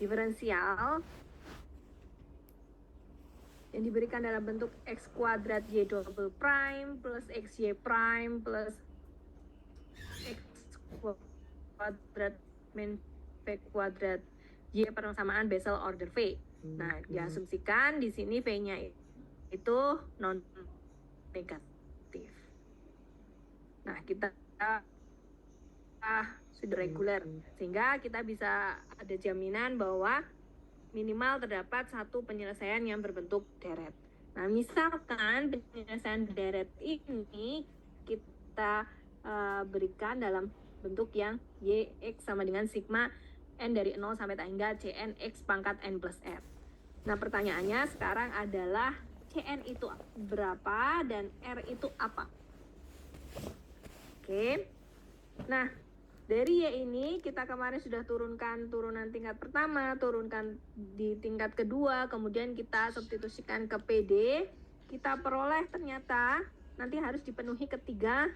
diferensial yang diberikan dalam bentuk x kuadrat y double prime plus xy prime plus x kuadrat min v kuadrat y persamaan Bessel order V. Nah, diasumsikan di sini V-nya itu non negatif. Nah, kita sudah reguler, sehingga kita bisa ada jaminan bahwa minimal terdapat satu penyelesaian yang berbentuk deret. Nah, misalkan penyelesaian deret ini kita berikan dalam bentuk yang Yx sama dengan sigma n dari 0 sampai tak hingga Cn x pangkat n plus r. Nah, pertanyaannya sekarang adalah Cn itu berapa dan r itu apa? Oke. Nah, dari Y ini kita kemarin sudah turunkan turunan tingkat pertama, turunkan di tingkat kedua, kemudian kita substitusikan ke PD, kita peroleh ternyata nanti harus dipenuhi ketiga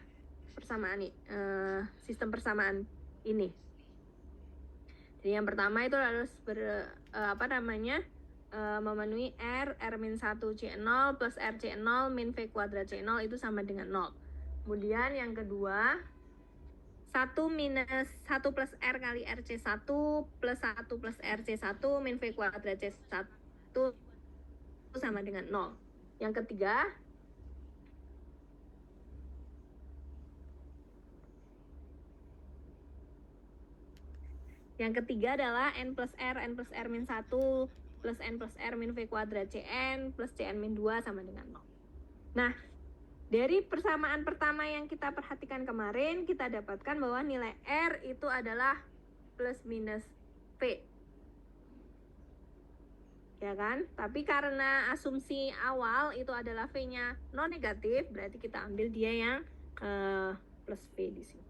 persamaan sistem persamaan ini. Jadi yang pertama itu harus memenuhi R-1 C0 plus R C0 min V kuadrat C0 itu sama dengan 0. Kemudian yang kedua 1 plus R kali RC1 plus 1 plus RC1 min V kuadrat C1 sama dengan 0. Yang ketiga adalah N plus R min 1 plus N plus R min V kuadrat Cn plus Cn min 2 sama dengan 0. Nah, dari persamaan pertama yang kita perhatikan kemarin, kita dapatkan bahwa nilai R itu adalah plus minus V. Ya kan? Tapi karena asumsi awal itu adalah V-nya non negatif, berarti kita ambil dia yang plus V di sini.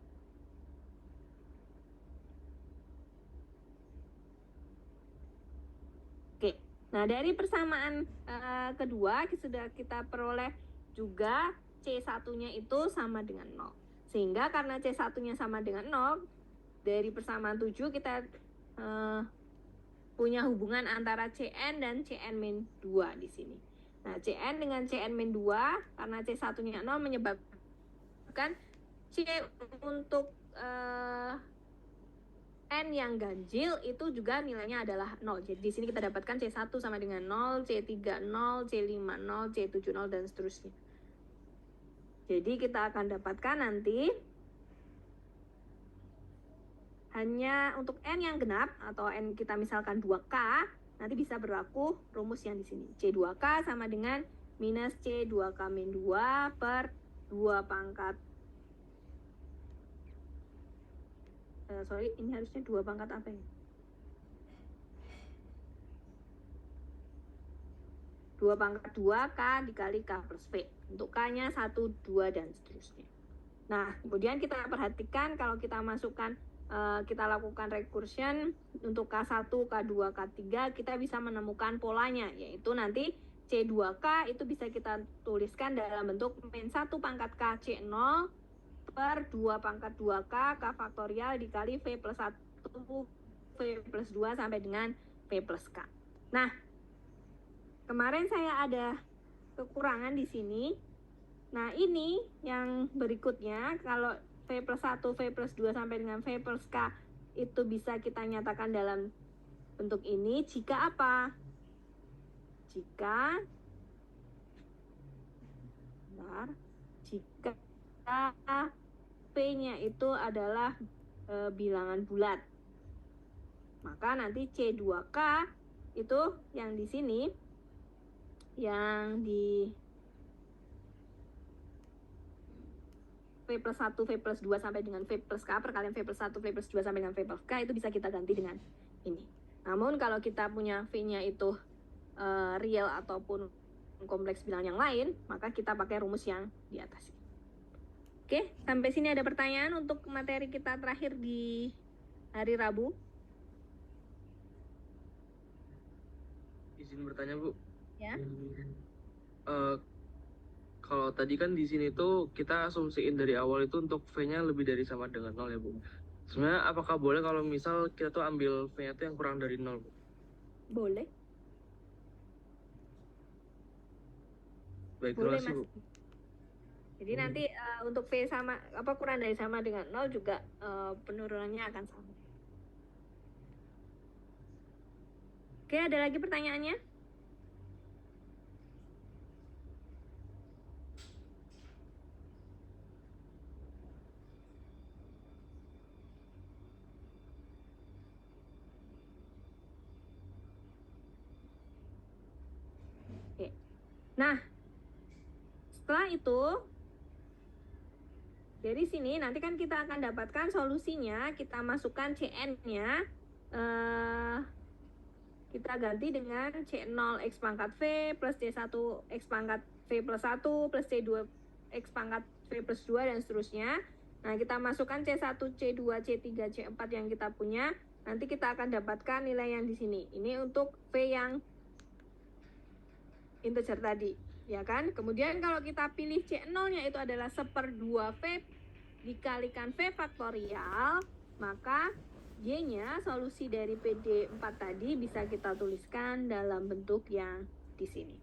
Oke, nah dari persamaan kedua sudah kita peroleh juga C1-nya itu sama dengan 0. Sehingga karena C1-nya sama dengan 0, dari persamaan 7 kita punya hubungan antara Cn dan Cn min 2 di sini. Nah, Cn dengan Cn min 2, karena C1-nya 0 menyebabkan C untuk N yang ganjil itu juga nilainya adalah 0. Jadi di sini kita dapatkan C1 sama dengan 0, C3 0, C5 0, C7 0 dan seterusnya. Jadi kita akan dapatkan nanti hanya untuk N yang genap atau N kita misalkan 2K, nanti bisa berlaku rumus yang di sini. C2K sama dengan minus C2K min 2 per 2 pangkat ini harusnya 2 pangkat apa ya? 2 pangkat 2K dikali K plus V. Untuk K-nya 1, 2, dan seterusnya. Nah, kemudian kita perhatikan kalau kita masukkan, kita lakukan recursion untuk K1, K2, K3, kita bisa menemukan polanya, yaitu nanti C2K itu bisa kita tuliskan dalam bentuk min 1 pangkat K C0 per 2 pangkat 2K K faktorial dikali V plus 1 V plus 2 sampai dengan V plus K. Nah, kemarin saya ada kekurangan di sini. Nah, ini yang berikutnya, kalau V plus 1, V plus 2 sampai dengan V plus K itu bisa kita nyatakan dalam bentuk ini jika apa? Jika P-nya itu adalah bilangan bulat. Maka nanti C2K itu yang di sini, yang di V plus 1, V plus 2 sampai dengan V plus K perkalian V plus 1, V plus 2 sampai dengan V plus K itu bisa kita ganti dengan ini. Namun kalau kita punya V-nya itu real ataupun kompleks bilangan yang lain, maka kita pakai rumus yang di atas. Oke, sampai sini ada pertanyaan untuk materi kita terakhir di hari Rabu? Izin bertanya, Bu. Ya. Kalau tadi kan di sini tuh kita asumsiin dari awal itu untuk V-nya lebih dari sama dengan 0 ya, Bu. Sebenarnya apakah boleh kalau misal kita tuh ambil V-nya tuh yang kurang dari 0, Bu? Boleh. Baik, terima Boleh, kasih, Mas. Bu. Jadi nanti untuk V sama kurang dari sama dengan 0 juga penurunannya akan sama. Oke, ada lagi pertanyaannya? Oke. Nah, setelah itu dari sini nanti kan kita akan dapatkan solusinya, kita masukkan Cn-nya, kita ganti dengan C0 X pangkat V plus C1 X pangkat V plus 1 plus C2 X pangkat V plus 2 dan seterusnya. Nah, kita masukkan C1, C2, C3, C4 yang kita punya. Nanti kita akan dapatkan nilai yang di sini. Ini untuk V yang integer tadi, ya kan? Kemudian kalau kita pilih C0-nya itu adalah 1/2 V dikalikan V faktorial, maka Y-nya solusi dari PD4 tadi bisa kita tuliskan dalam bentuk yang di sini.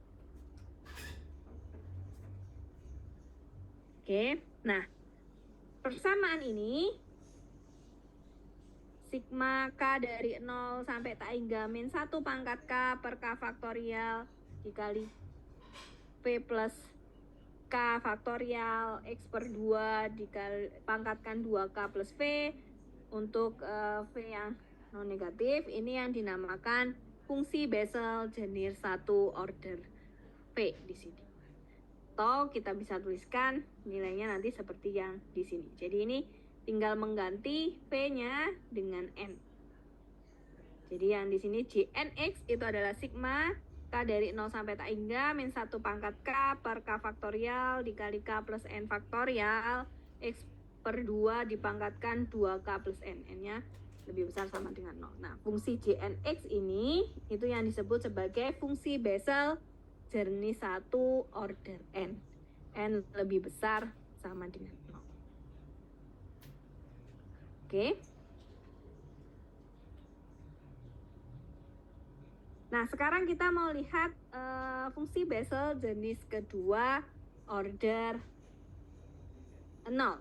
Oke, nah persamaan ini sigma K dari 0 sampai tak hingga min 1 pangkat K per K faktorial dikali V plus K faktorial X per 2 dikali pangkatkan 2K plus V untuk V yang non negatif. Ini yang dinamakan fungsi Bessel jenis 1 order V di sini. Atau kita bisa tuliskan nilainya nanti seperti yang di sini. Jadi ini tinggal mengganti V-nya dengan N. Jadi yang di sini Gnx itu adalah sigma K dari 0 sampai tak hingga min 1 pangkat K per K faktorial dikali K plus N faktorial X per 2 dipangkatkan 2K plus N. N-nya lebih besar sama dengan 0. Nah, fungsi Gnx ini itu yang disebut sebagai fungsi Bessel jenis 1 order N. N lebih besar sama dengan 0. Oke. Nah, sekarang kita mau lihat fungsi Bessel jenis kedua order 0.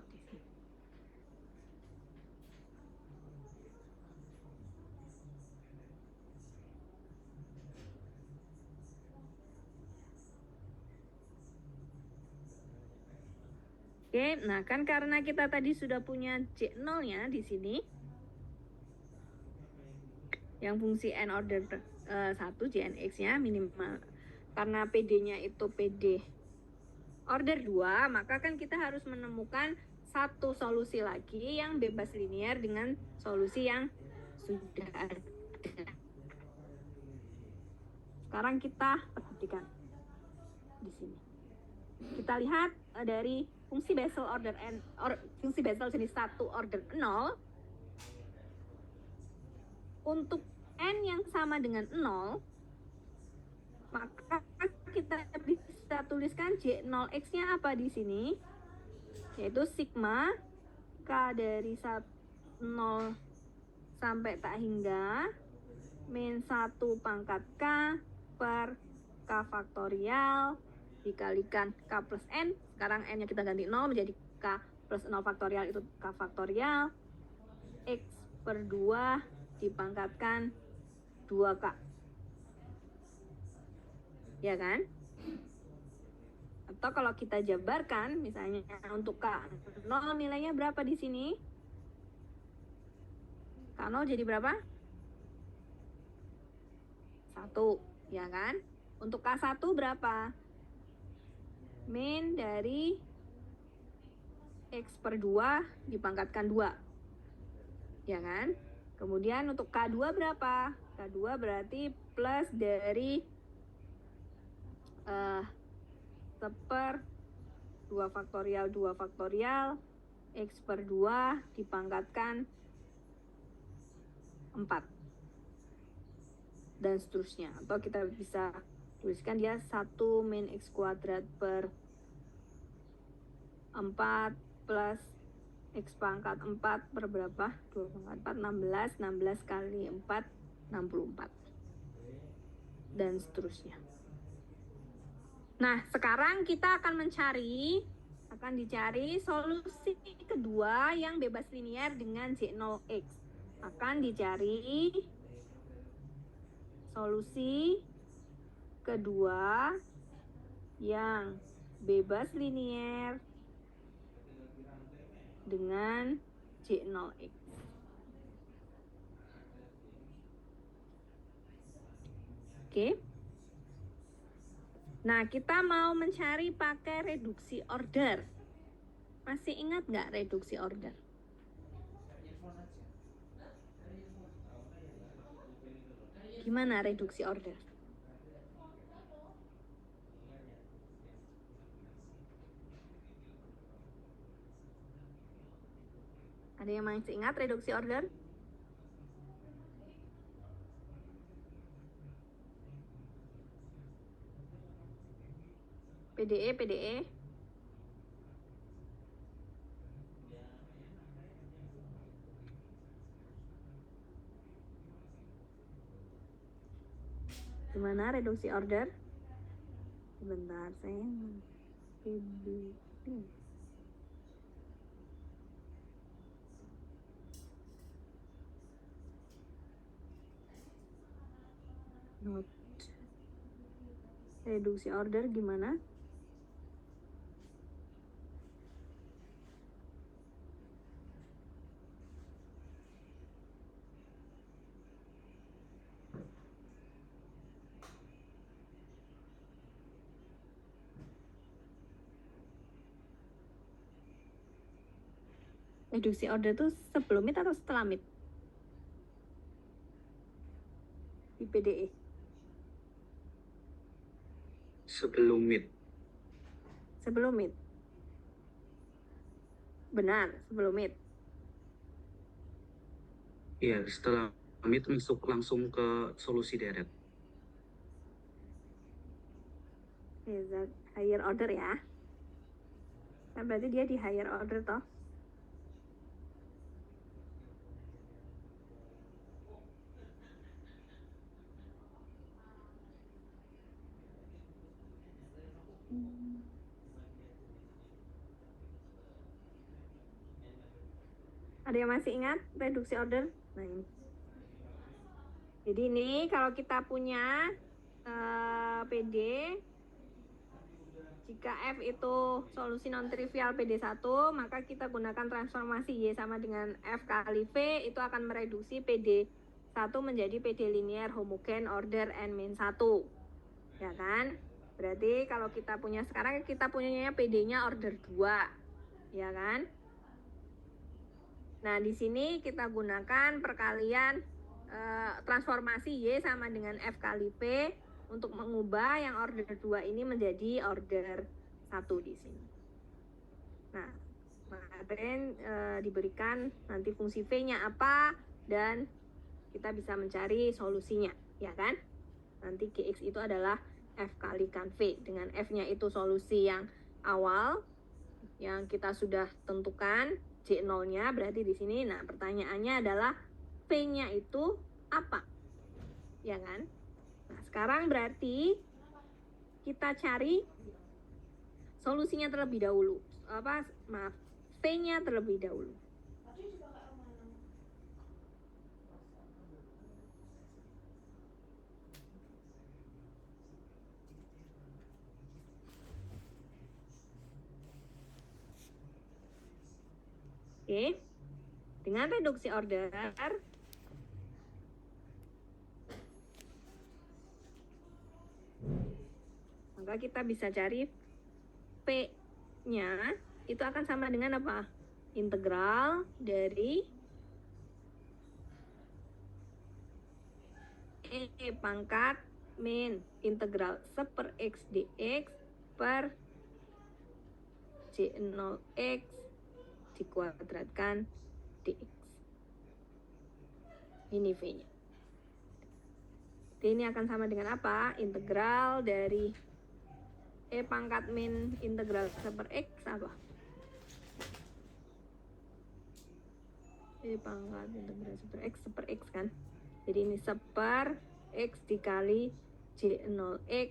Oke, nah kan karena kita tadi sudah punya C0-nya di sini, yang fungsi N order 1, Gnx-nya minimal. Karena PD-nya itu PD order 2, maka kan kita harus menemukan satu solusi lagi yang bebas linear dengan solusi yang sudah ada. Sekarang kita perhatikan di sini. Kita lihat dari fungsi Bessel order N, fungsi Bessel jenis 1 order 0 untuk N yang sama dengan 0, maka kita bisa tuliskan J0X-nya apa di sini? Yaitu sigma K dari 0 sampai tak hingga min 1 pangkat K per K faktorial dikalikan K plus N. Sekarang N-nya kita ganti 0 menjadi K plus 0 faktorial itu K faktorial X per 2 dipangkatkan 2K. Ya kan? Atau kalau kita jabarkan, misalnya untuk K0 nilainya berapa di sini? K0 jadi berapa? 1, ya kan? Untuk K1 berapa? Min dari X per 2 dipangkatkan 2. Ya kan? Kemudian untuk K2 berapa? K2 berarti plus dari 1/2 faktorial 2 faktorial X per 2 dipangkatkan 4 dan seterusnya. Atau kita bisa tuliskan dia 1 min X kuadrat per 4 plus X pangkat 4 per berapa? 2 pangkat 4, 16 kali 4, 64. dan seterusnya. Nah, sekarang kita akan dicari solusi kedua yang bebas linear dengan J0x. Akan dicari solusi kedua yang bebas linear dengan J0x. Oke. Nah, kita mau mencari pakai reduksi order. Masih ingat nggak reduksi order? Gimana reduksi order? Ada yang masih ingat reduksi order? PDE. Gimana reduksi order? Sebentar, saya PDE. Note. Reduksi order gimana? Reduksi order itu sebelum mid atau setelah mid? Di PDE. Sebelum mid. Sebelum mid. Benar, sebelum mid. Iya, setelah mid masuk langsung ke solusi deret. Higher order ya. Nah, berarti dia di higher order toh. Ada yang masih ingat reduksi order? Nah, ini. Jadi ini kalau kita punya PD, jika F itu solusi non-trivial PD1, maka kita gunakan transformasi Y sama dengan F kali V, itu akan mereduksi PD1 menjadi PD linear homogen order N-1. Ya kan? Berarti kalau kita punya sekarang, kita punyanya PD-nya order 2. Ya kan? Nah, di sini kita gunakan perkalian transformasi Y sama dengan F kali P untuk mengubah yang order 2 ini menjadi order 1 di sini. Nah, kemarin diberikan nanti fungsi V-nya apa dan kita bisa mencari solusinya, ya kan? Nanti Gx itu adalah F kalikan V, dengan F-nya itu solusi yang awal yang kita sudah tentukan, J0-nya berarti di sini. Nah, pertanyaannya adalah V-nya itu apa? Ya kan? Nah, sekarang berarti kita cari solusinya terlebih dahulu. V-nya terlebih dahulu. Oke. Dengan reduksi order, maka kita bisa cari P-nya itu akan sama dengan apa? Integral dari E pangkat min integral 1/x dx per J0x dikuadratkan dx. Ini V-nya. Ini akan sama dengan apa? Integral dari E pangkat min integral 1/x apa? E pangkat integral 1/x kan? Jadi ini 1/x dikali J0X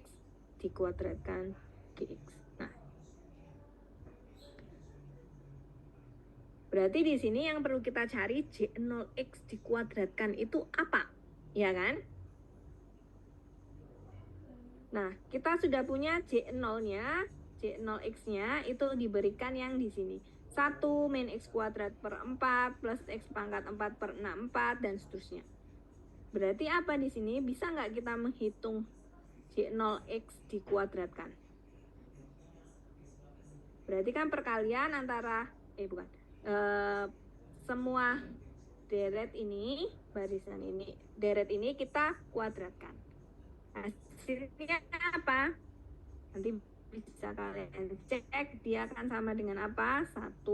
dikuadratkan GX. Nah, berarti di sini yang perlu kita cari J0X dikuadratkan itu apa? Ya kan? Nah, kita sudah punya J0-nya, J0X-nya itu diberikan yang di sini. 1 min X kuadrat per 4 plus X pangkat 4 per 64 dan seterusnya. Berarti apa di sini? Bisa nggak kita menghitung J0X dikuadratkan? Berarti kan perkalian antara, semua deret ini, barisan ini, deret ini kita kuadratkan. Hasilnya apa? Nanti bisa kalian cek, dia akan sama dengan apa? 1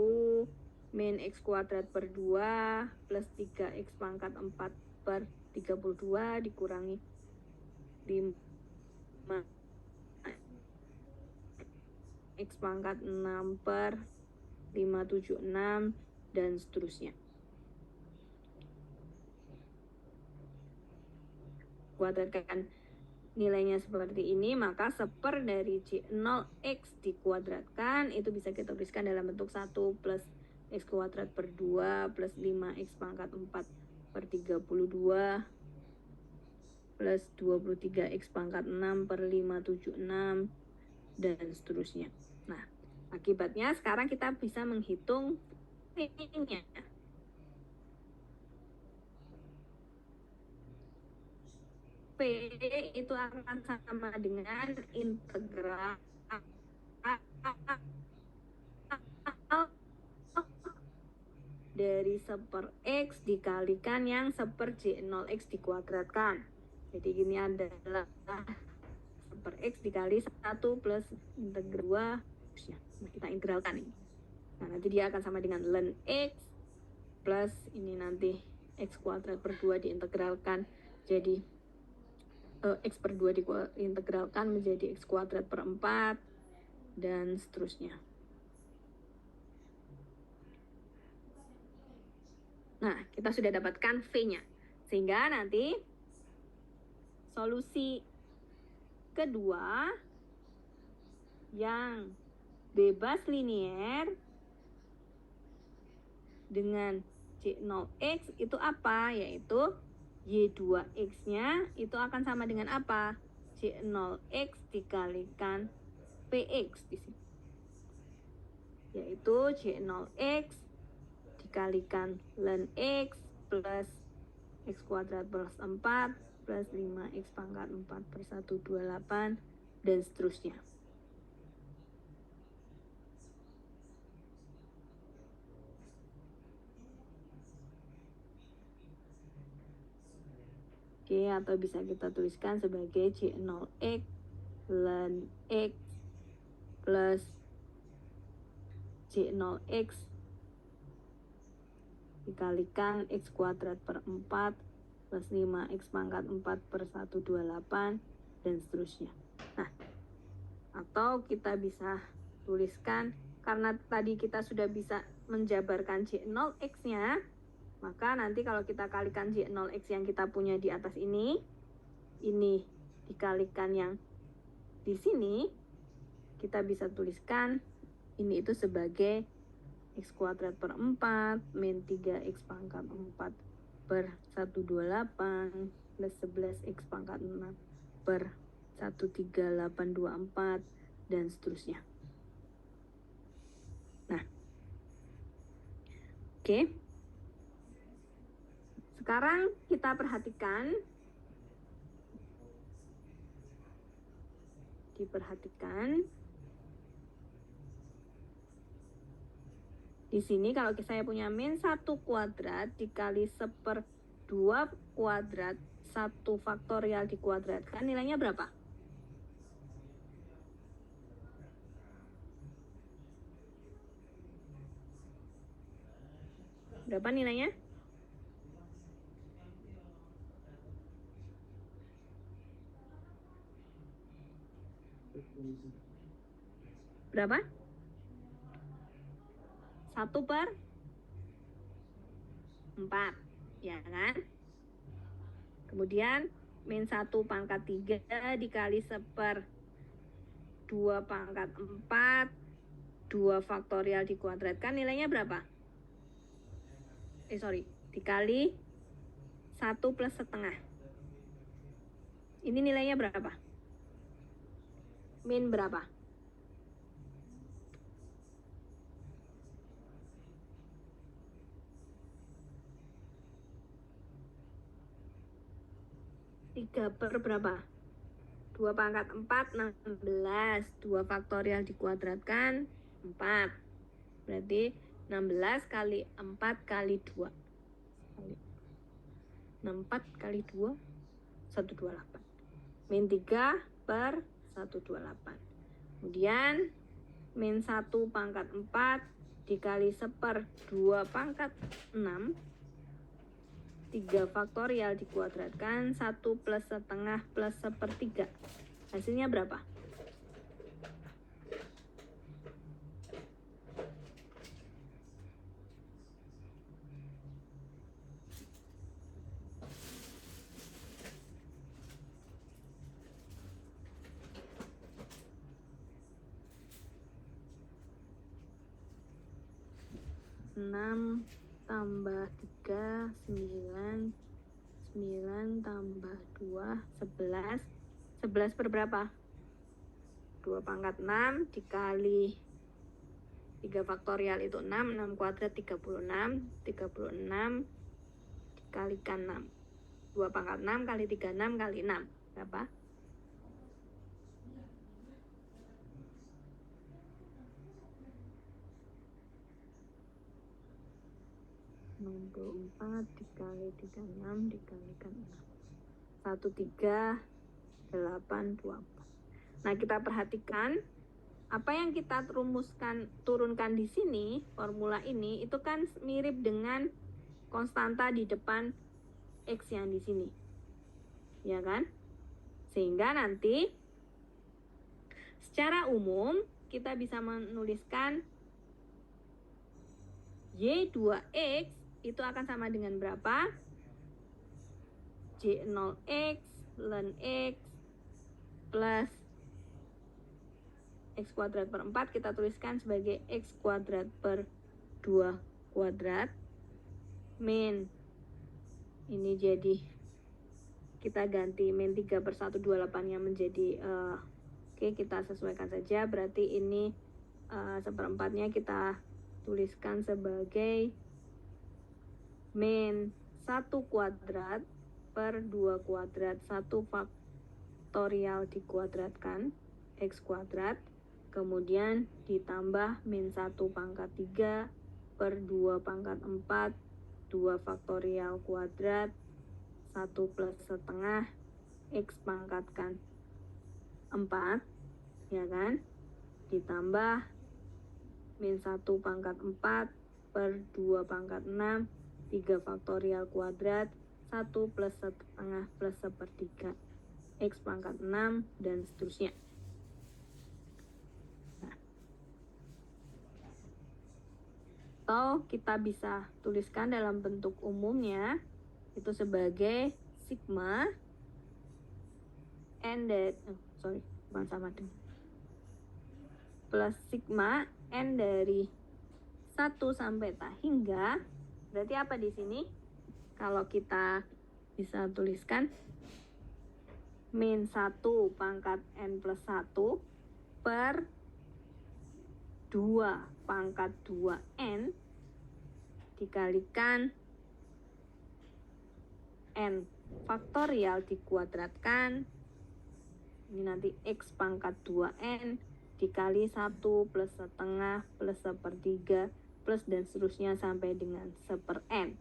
min X kuadrat per 2 plus 3X pangkat 4 per 32 dikurangi 5 X pangkat 6 per 576 dan seterusnya. Kuadratkan nilainya seperti ini, maka seper dari J0X dikuadratkan itu bisa kita tuliskan dalam bentuk 1 plus X kuadrat per 2 plus 5X pangkat 4 per 32 plus 23X pangkat 6 per 576 dan seterusnya. Nah, akibatnya sekarang kita bisa menghitung P-nya. P itu akan sama dengan integral dari seper X dikalikan yang seper J0X dikuadratkan. Jadi ini adalah seper X dikali 1 plus integral 2. Nah, kita integralkan ini. Nah, nanti dia akan sama dengan ln X plus ini nanti X kuadrat per 2 diintegralkan jadi X per 2 diintegralkan menjadi X kuadrat per 4 dan seterusnya. Nah, kita sudah dapatkan V-nya. Sehingga nanti solusi kedua yang bebas linier dengan J0X itu apa? Yaitu Y2X-nya itu akan sama dengan apa? J0X dikalikan PX di sini. Yaitu J0X dikalikan ln X plus X kuadrat plus 4 plus 5X pangkat 4 per 128 dan seterusnya. Oke, atau bisa kita tuliskan sebagai J0X ln X plus J0X dikalikan X kuadrat per 4 plus 5X pangkat 4 per 128 dan seterusnya. Nah, atau kita bisa tuliskan, karena tadi kita sudah bisa menjabarkan J0X-nya, maka nanti kalau kita kalikan J0X yang kita punya di atas ini dikalikan yang di sini, kita bisa tuliskan ini itu sebagai X kuadrat per 4 min 3X pangkat 4 per 128 plus 11X pangkat 6 per 13824 dan seterusnya. Nah, oke. Sekarang kita diperhatikan di sini kalau saya punya min 1 kuadrat dikali seper 2 kuadrat 1 faktorial dikuadratkan, nilainya berapa? Berapa nilainya? Berapa? 1 per 4, ya kan? Kemudian min 1 pangkat 3 dikali 1/2 pangkat 4 2 faktorial dikuadratkan nilainya berapa? Dikali 1 plus setengah. Ini nilainya berapa? Min berapa? Tiga per berapa? 2 pangkat 4, 16. 2 faktorial dikuadratkan, 4. Berarti 16 kali 4 kali 2. 64 kali 2, 128. Min 3 per 128. Kemudian, min 1 pangkat 4 dikali 1/2 pangkat 6. 3 faktorial dikuadratkan, 1 plus setengah plus 1/3. Hasilnya berapa? Enam tambah 3, 9. 9 tambah 2, 11. 11 per berapa? 2 pangkat 6 dikali 3 faktorial itu 6. 6 kuadrat 36. 36 dikalikan 6. 2 pangkat 6 kali 36 kali 6. Berapa? Empat dikali 36 dikalikan 6. 1384. Nah, kita perhatikan apa yang kita turunkan di sini, formula ini itu kan mirip dengan konstanta di depan X yang di sini. Ya kan? Sehingga nanti secara umum kita bisa menuliskan Y2X itu akan sama dengan berapa? J0X ln X plus X kuadrat per 4 kita tuliskan sebagai X kuadrat per 2 kuadrat min ini jadi kita ganti min 3 per 128 nya menjadi oke, kita sesuaikan saja, berarti ini 1/4-nya kita tuliskan sebagai min 1 kuadrat per 2 kuadrat 1 faktorial dikuadratkan X kuadrat, kemudian ditambah min 1 pangkat 3 per 2 pangkat 4 2 faktorial kuadrat 1 plus setengah X pangkatkan 4, ya kan, ditambah min 1 pangkat 4 per 2 pangkat 6 3 faktorial kuadrat 1 plus setengah plus 1/3 X pangkat 6 dan seterusnya. Nah, atau kita bisa tuliskan dalam bentuk umumnya itu sebagai sigma n plus sigma n dari 1 sampai hingga, berarti apa di sini? Kalau kita bisa tuliskan min 1 pangkat n plus 1 per 2 pangkat 2n dikalikan n faktorial dikuadratkan, ini nanti X pangkat 2n dikali 1 plus setengah plus 1/3 plus dan seterusnya sampai dengan 1/n.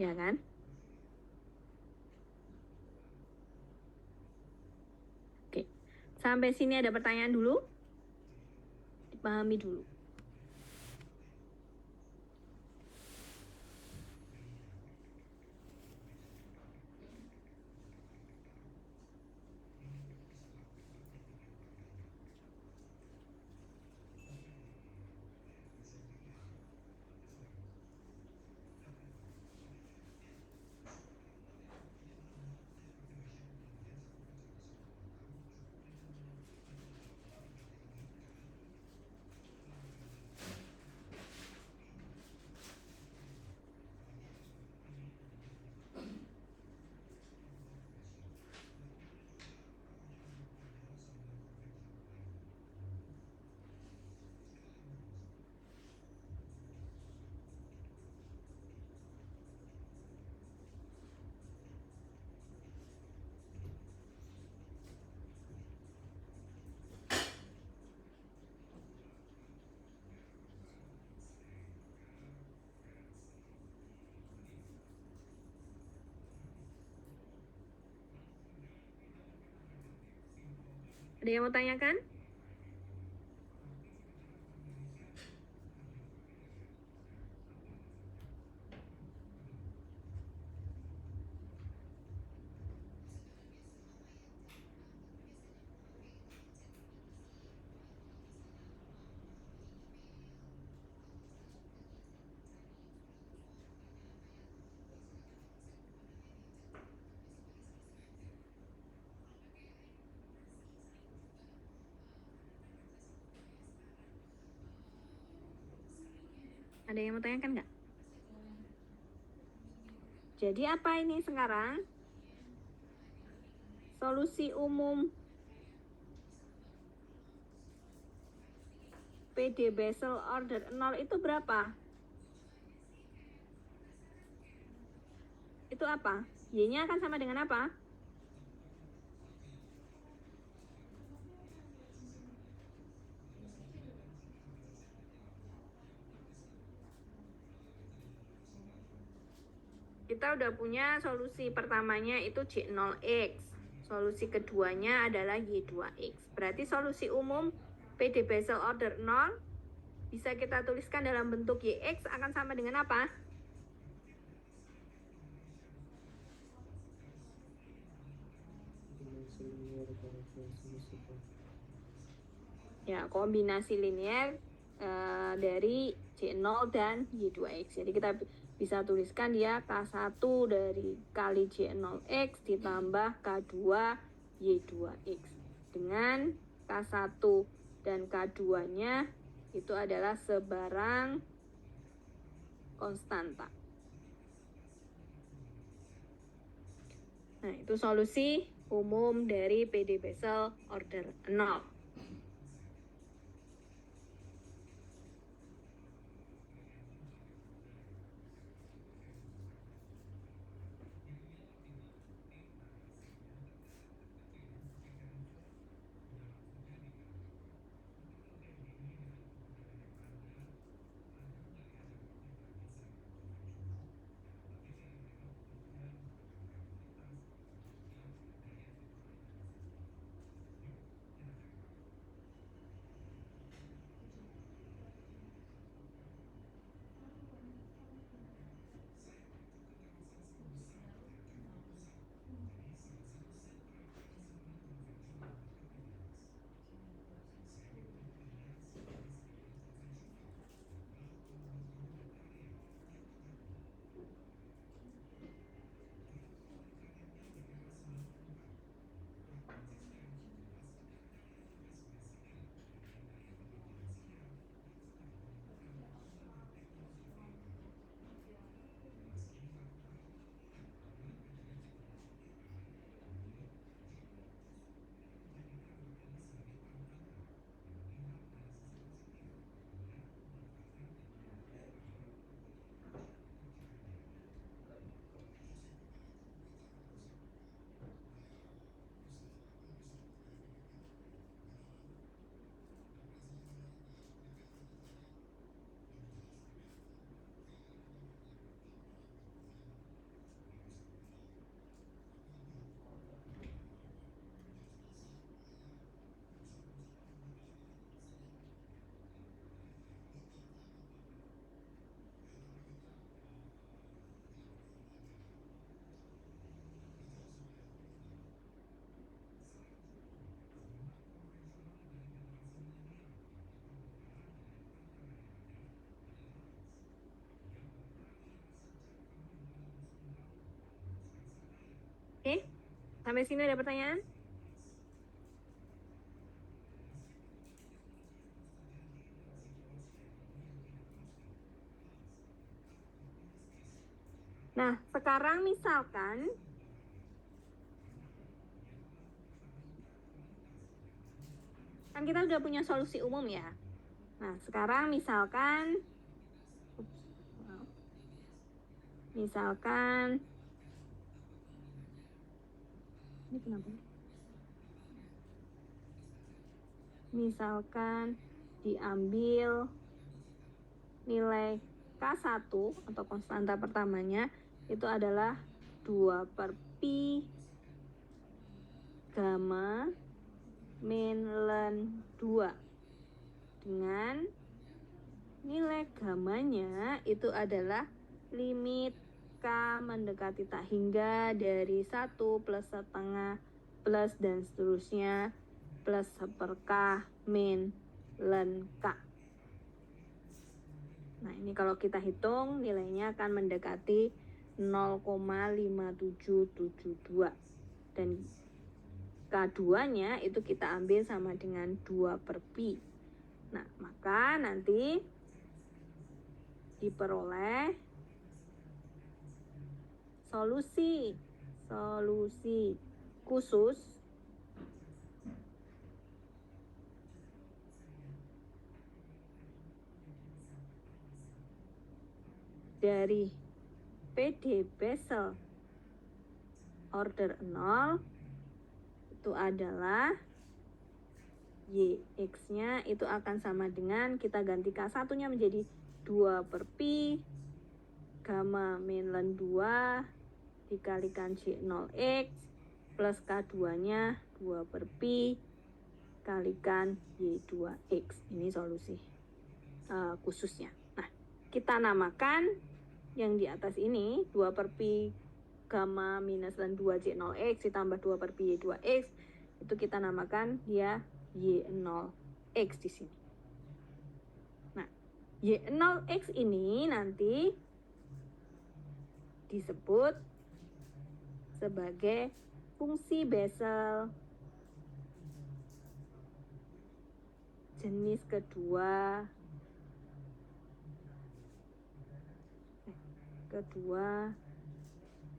Ya kan? Oke. Sampai sini ada pertanyaan dulu? Dipahami dulu. Ada yang mau tanyakan? Ada yang mau tanyakan nggak? Jadi apa ini sekarang? Solusi umum PD Basel order 0 itu berapa? Itu apa? Y-nya akan sama dengan apa? Kita udah punya solusi pertamanya itu J0X. Solusi keduanya adalah Y2X. Berarti solusi umum PD Basel order 0 bisa kita tuliskan dalam bentuk YX akan sama dengan apa? Ya, kombinasi linear dari J0 dan Y2X. Jadi kita bisa tuliskan ya K1 dari kali J0X ditambah K2 Y2X. Dengan K1 dan K2-nya itu adalah sebarang konstanta. Nah, itu solusi umum dari PD Basel order 0. Oke, sampai sini ada pertanyaan? Nah, sekarang misalkan kan kita udah punya solusi umum ya. Nah, sekarang misalkan ini kenapa? Misalkan diambil nilai K1 atau konstanta pertamanya itu adalah 2 per pi gamma min len 2 dengan nilai gamanya itu adalah limit K mendekati tak hingga dari 1 plus setengah plus dan seterusnya plus 1/k min len K. Nah ini kalau kita hitung nilainya akan mendekati 0,5772 dan K2-nya itu kita ambil sama dengan 2/pi. Nah, maka nanti diperoleh solusi khusus dari PD Bessel order 0 itu adalah YX-nya itu akan sama dengan kita ganti K1-nya menjadi 2/pi gamma min len 2 dikalikan J0X plus K2-nya 2/pi kalikan Y2X. Ini solusi khususnya. Nah, kita namakan yang di atas ini 2/pi gamma minus len 2 J0X ditambah 2/pi Y2X itu kita namakan dia Y0X di sini. Nah, Y0X ini nanti disebut sebagai fungsi Bessel jenis kedua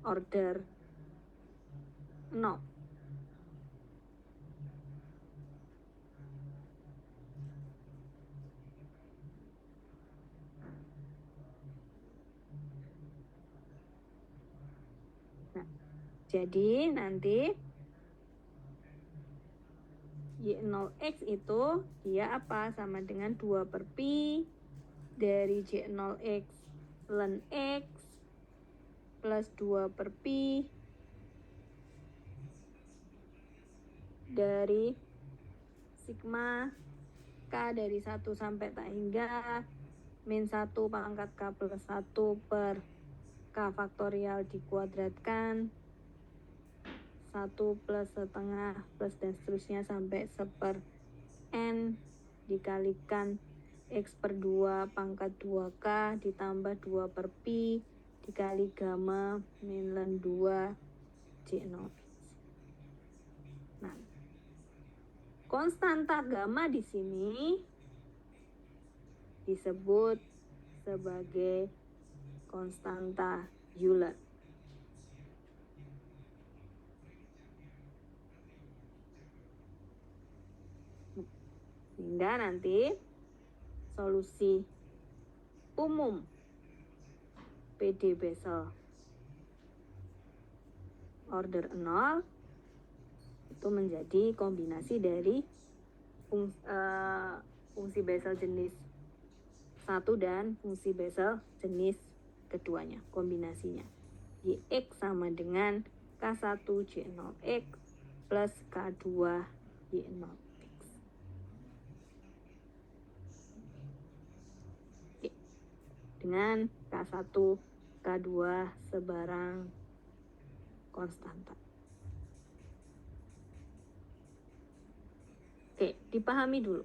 order 0. Nah, jadi nanti Y0X itu dia apa? Sama dengan 2/pi dari J0X len X plus 2/pi dari sigma K dari 1 sampai tak hingga min 1 pangkat K plus 1 per K faktorial dikuadratkan 1 plus setengah plus dan seterusnya sampai 1/n dikalikan X per 2 pangkat 2K ditambah 2/pi dikali gamma min len 2 J0X. Nah, konstanta gamma di sini disebut sebagai konstanta Euler. Sehingga nanti solusi umum PD Bessel order 0 itu menjadi kombinasi dari fungsi Bessel jenis 1 dan fungsi Bessel jenis keduanya, kombinasinya. YX sama dengan K1 J0X plus K2 Y0X. Dengan K1, K2 sebarang konstanta. Oke, dipahami dulu.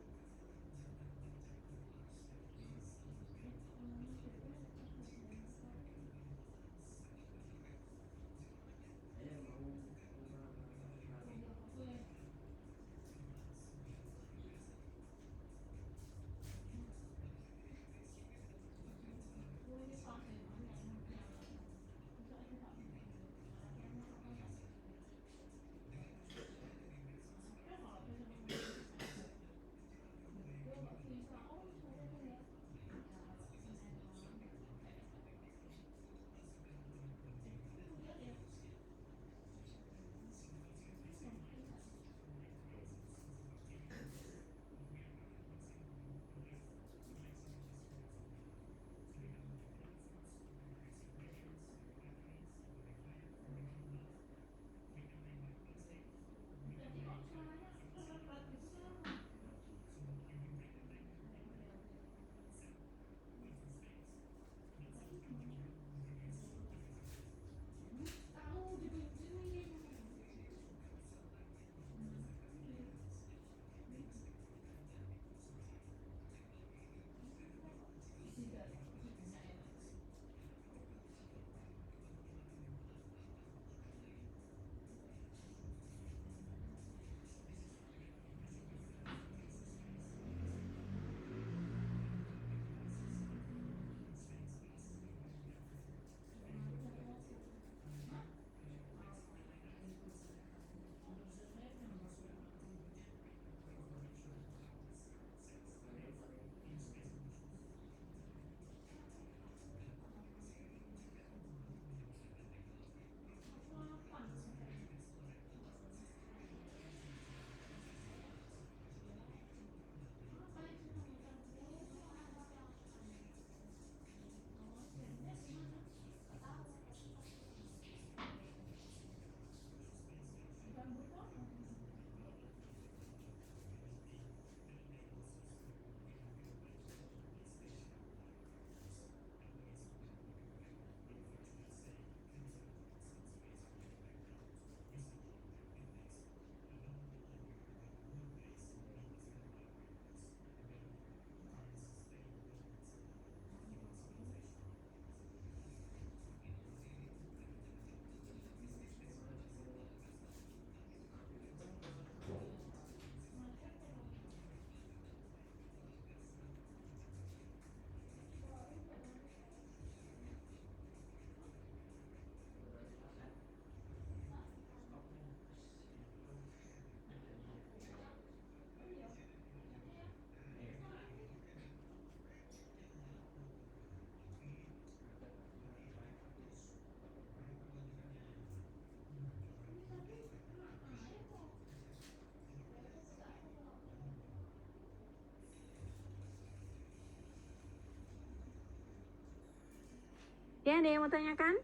Oke, ada yang mau tanyakan?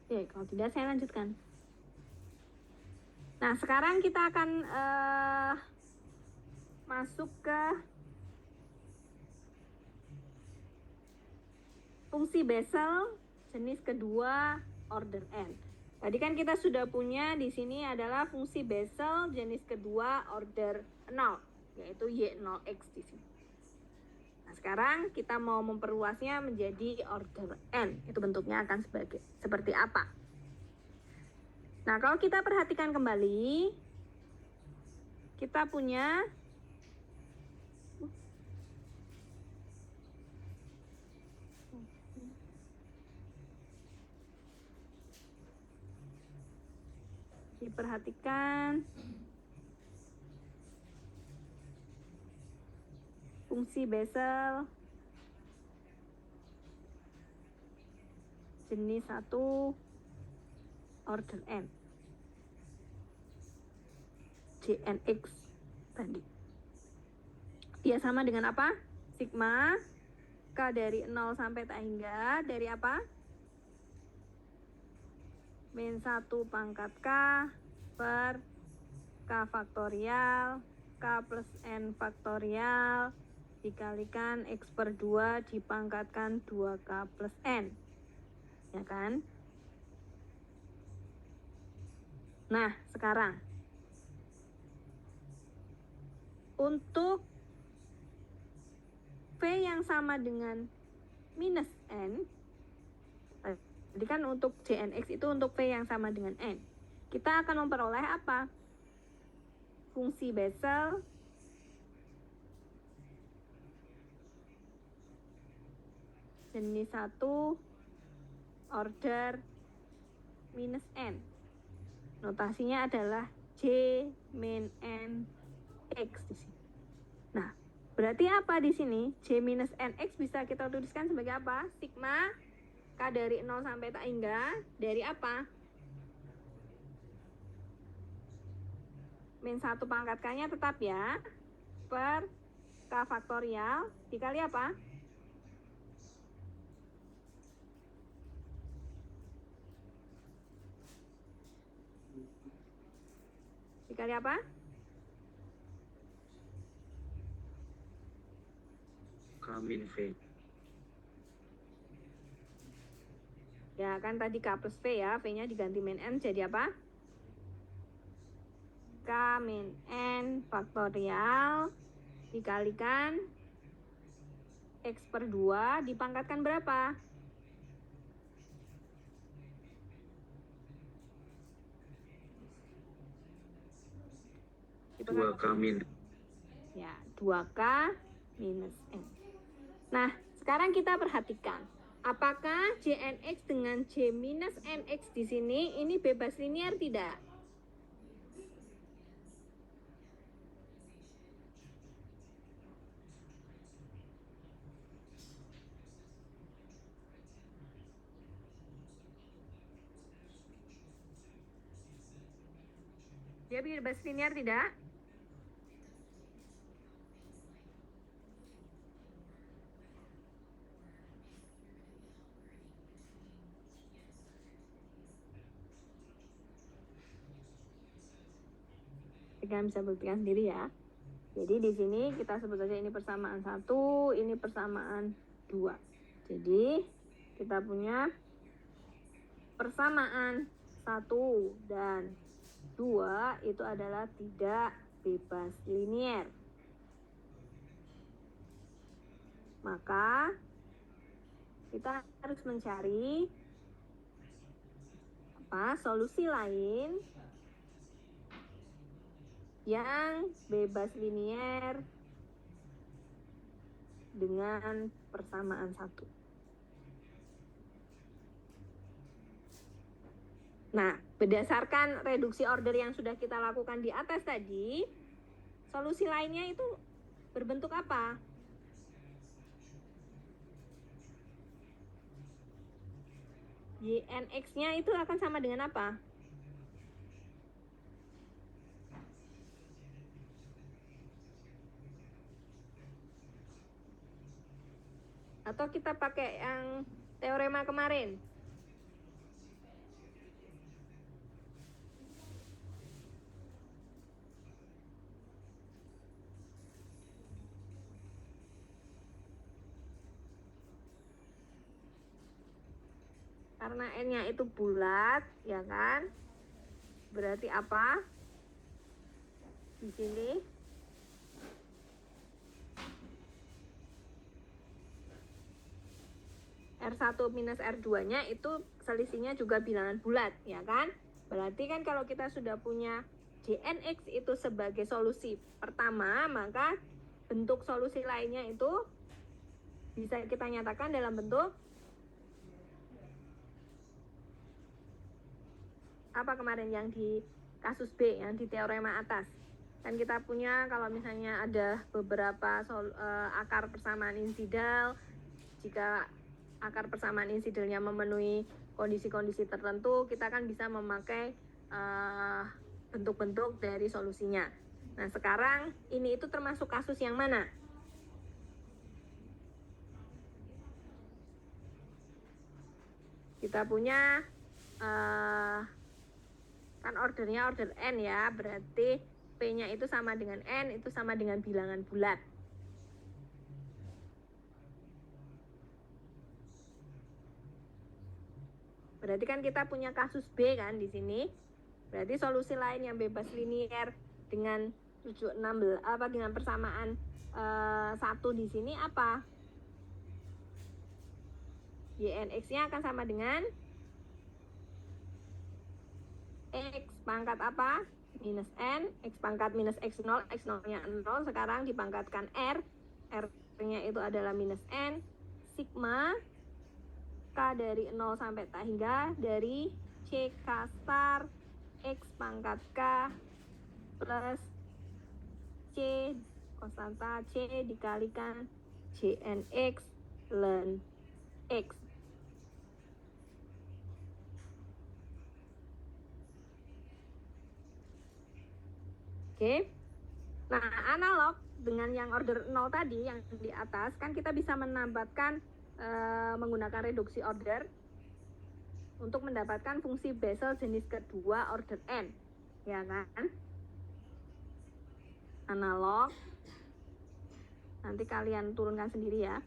Oke, kalau tidak saya lanjutkan. Nah, sekarang kita akan masuk ke fungsi Bessel jenis kedua order n. Tadi kan kita sudah punya di sini adalah fungsi Bessel jenis kedua order 0, yaitu y0x di sini. Nah, sekarang kita mau memperluasnya menjadi order n. Itu bentuknya akan seperti apa? Nah, kalau kita perhatikan kembali, kita punya diperhatikan fungsi Bessel jenis 1 order n, Jnx tadi. Dia sama dengan apa? Sigma K dari 0 sampai tak hingga dari apa? Min 1 pangkat K per K faktorial K plus N faktorial dikalikan X per 2 dipangkatkan 2K plus N. Ya kan? Nah, sekarang untuk V yang sama dengan minus N, jadi kan untuk Jnx itu untuk V yang sama dengan N, kita akan memperoleh apa? Fungsi Bessel jenis 1 order minus N. Notasinya adalah J min N X di sini. Nah, berarti apa di sini? J minus NX bisa kita tuliskan sebagai apa? Sigma K dari 0 sampai tak hingga dari apa? Min 1 pangkat K-nya tetap ya, per K faktorial dikali apa? Dikali apa? K min V. Ya kan tadi K plus V ya, V-nya diganti min N jadi apa? K min N faktorial dikalikan X per 2 dipangkatkan berapa? Dua K min. Ya, 2K minus N. Nah, sekarang kita perhatikan. Apakah Jnx dengan J minus Nx di sini ini bebas linear tidak? Dia bebas linear tidak? Kita bisa buktikan sendiri ya. Jadi di sini kita sebut saja ini persamaan 1, ini persamaan 2. Jadi kita punya persamaan 1 dan 2 itu adalah tidak bebas linear. Maka kita harus mencari solusi lain yang bebas linear dengan persamaan 1. Nah, berdasarkan reduksi order yang sudah kita lakukan di atas tadi, solusi lainnya itu berbentuk apa? YNX-nya itu akan sama dengan apa? Atau kita pakai yang teorema kemarin? Karena N-nya itu bulat, ya kan? Berarti apa? Di sini R1 minus R2-nya itu selisihnya juga bilangan bulat, ya kan? Berarti kan kalau kita sudah punya JNX itu sebagai solusi pertama, maka bentuk solusi lainnya itu bisa kita nyatakan dalam bentuk apa kemarin yang di kasus B, yang di teorema atas. Kan kita punya kalau misalnya ada beberapa akar persamaan insidal, jika akar persamaan insidelnya memenuhi kondisi-kondisi tertentu, kita kan bisa memakai bentuk-bentuk dari solusinya. Nah, sekarang ini itu termasuk kasus yang mana? Kita punya kan ordernya order N ya, berarti P-nya itu sama dengan N, itu sama dengan bilangan bulat. Berarti kan kita punya kasus B kan di sini. Berarti solusi lain yang bebas linier dengan rujuk 16 apa dengan persamaan 1 di sini apa? YNX-nya akan sama dengan X pangkat apa? Minus N, X pangkat minus X0, X0-nya 0, sekarang dipangkatkan R, R-nya itu adalah minus N, sigma, K dari 0 sampai tak hingga, dari CK star, X pangkat K, plus C, konstanta C dikalikan JNX, ln X. Oke. Nah, analog dengan yang order 0 tadi yang di atas kan kita bisa menambahkan menggunakan reduksi order untuk mendapatkan fungsi Bessel jenis kedua order N, ya kan? Analog. Nanti kalian turunkan sendiri ya.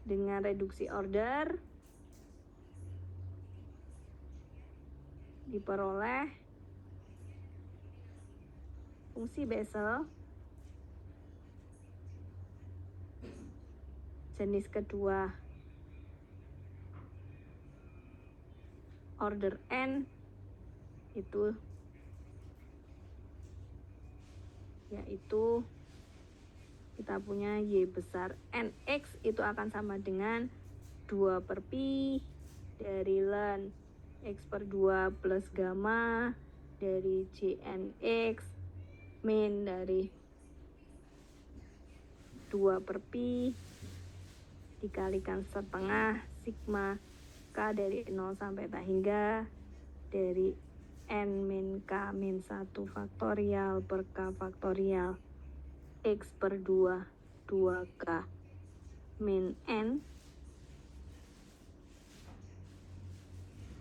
Dengan reduksi order diperoleh fungsi Bessel jenis kedua order N itu yaitu kita punya Y besar NX itu akan sama dengan 2 per pi dari ln X per 2 plus gamma dari JNX min dari 2 per pi dikalikan setengah sigma K dari 0 sampai tak hingga dari N min K min 1 faktorial per K faktorial X per 2 2K min N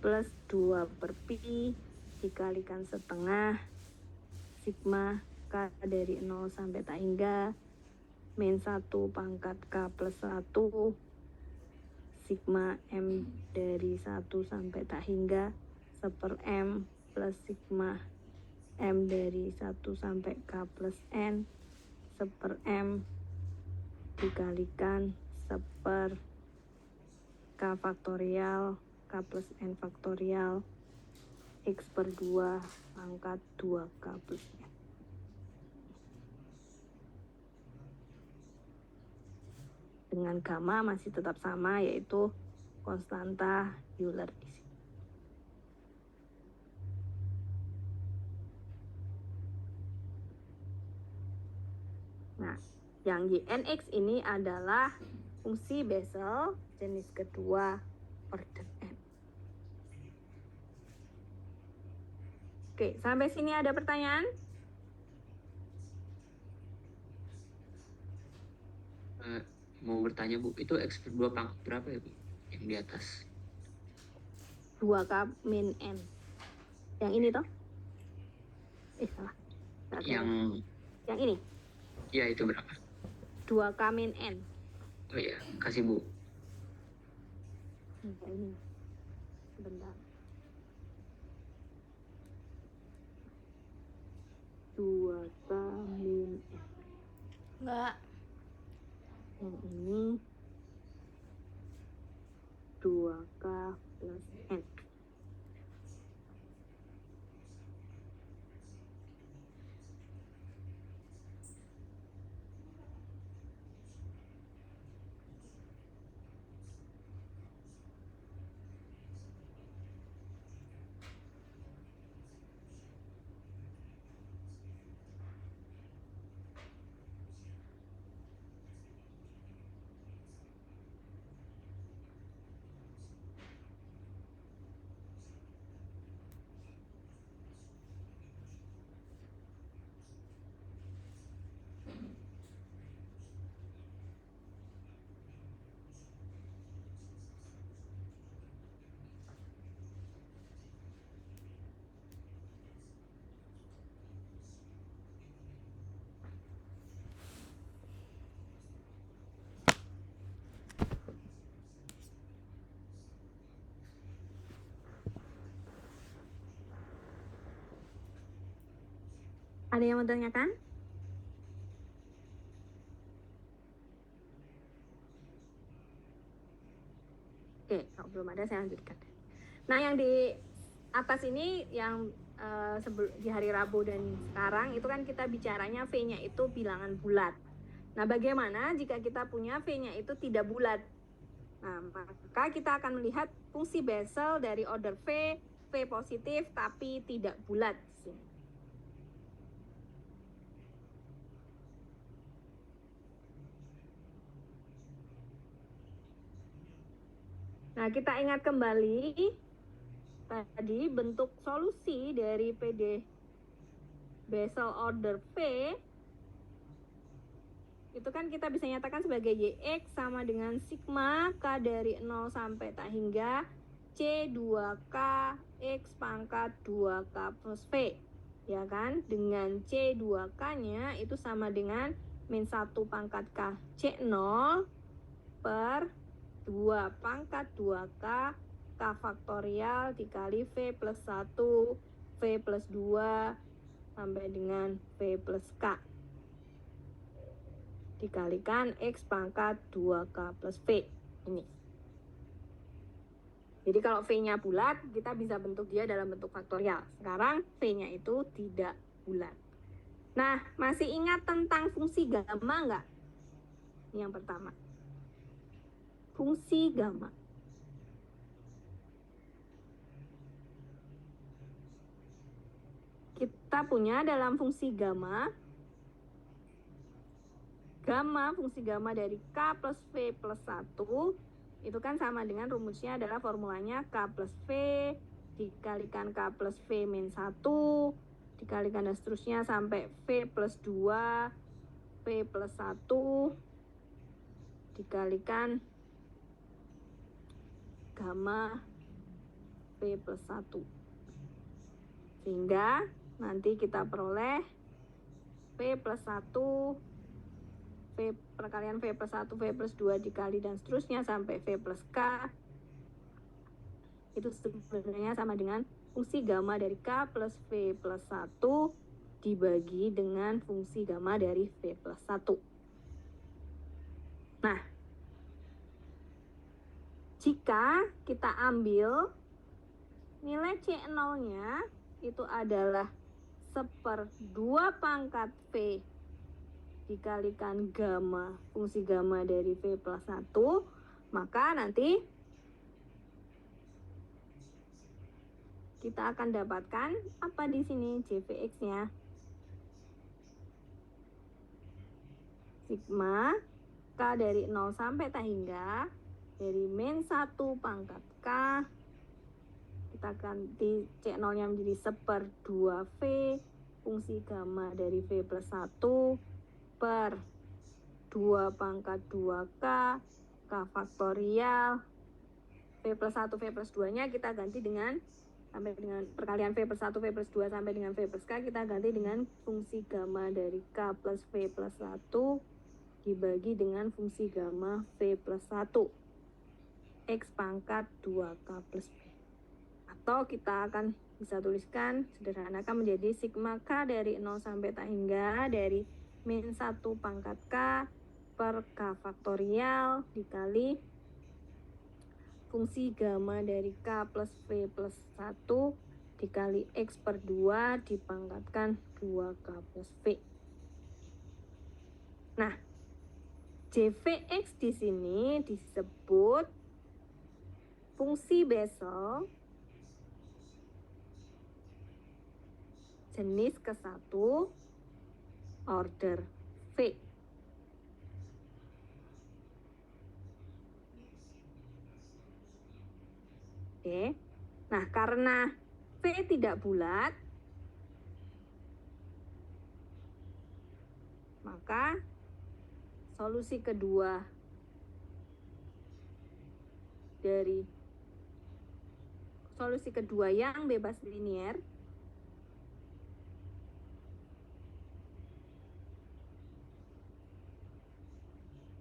plus 2 per pi dikalikan setengah sigma K dari 0 sampai tak hingga min 1 pangkat K plus 1 sigma M dari 1 sampai tak hingga seper M plus sigma M dari 1 sampai K plus N seper M dikalikan seper K faktorial K plus N faktorial X per 2 pangkat 2K plus N. Dengan gamma masih tetap sama, yaitu konstanta Euler di sini. Nah, yang YNX ini adalah fungsi Bessel jenis kedua order n. Oke, sampai sini ada pertanyaan? Mau bertanya Bu, itu X per 2 pangkat berapa ya Bu? Yang di atas. 2K min N. Yang ini toh? Salah. Yang ini? Ya, itu berapa? 2K min N. Oh iya, kasih Bu. Ini. Sebentar. 2K min N. Enggak. Yang ini 2K plus N. Ada yang mau tanyakan? Oke, kalau belum ada saya lanjutkan. Nah, yang di atas ini yang di hari Rabu dan sekarang itu kan kita bicaranya V-nya itu bilangan bulat. Nah, bagaimana jika kita punya V-nya itu tidak bulat? Nah, maka kita akan melihat fungsi Bessel dari order V, V positif tapi tidak bulat. Nah, kita ingat kembali tadi bentuk solusi dari PD Bessel order V itu kan kita bisa nyatakan sebagai YX sama dengan sigma K dari 0 sampai tak hingga C2K X pangkat 2K plus V, ya kan? Dengan C2K-nya itu sama dengan min 1 pangkat K C0 per 2 pangkat 2K K faktorial dikali V plus 1 V plus 2 sampai dengan V plus K dikalikan X pangkat 2K plus V ini. Jadi kalau V-nya bulat, kita bisa bentuk dia dalam bentuk faktorial. Sekarang V-nya itu tidak bulat. Nah, masih ingat tentang fungsi gamma nggak? Yang pertama. Fungsi gamma. Kita punya dalam fungsi gamma fungsi gamma dari K plus V plus 1 itu kan sama dengan rumusnya adalah formulanya K plus V dikalikan K plus V min 1 dikalikan dan seterusnya sampai V plus 2 V plus 1 dikalikan gamma V plus 1 sehingga nanti kita peroleh V plus 1 V perkalian V plus 1, V plus 2 dikali dan seterusnya sampai V plus K itu sebenarnya sama dengan fungsi gamma dari K plus V plus 1 dibagi dengan fungsi gamma dari V plus 1. Nah, jika kita ambil nilai C0-nya itu adalah 1/2 pangkat V dikalikan gamma, fungsi gamma dari V plus 1, maka nanti kita akan dapatkan apa di sini JVX-nya? Sigma K dari 0 sampai tak hingga dari min 1 pangkat K, kita ganti C0 nya menjadi 1/2 V fungsi gamma dari V plus 1 per 2 pangkat 2K K faktorial V plus 1 V plus 2 nya kita ganti dengan sampai dengan perkalian V plus 1 V plus 2 sampai dengan V plus K, kita ganti dengan fungsi gamma dari K plus V plus 1 dibagi dengan fungsi gamma V plus 1 X pangkat 2K plus B. Atau kita akan bisa tuliskan sederhanakan menjadi sigma K dari 0 sampai tak hingga dari min 1 pangkat K per K faktorial dikali fungsi gamma dari K plus V plus 1 dikali X per 2 dipangkatkan 2K plus V. Nah, JVX di sini disebut fungsi Bessel jenis ke-1 order V. Oke. Nah, karena V tidak bulat, maka solusi kedua yang bebas linier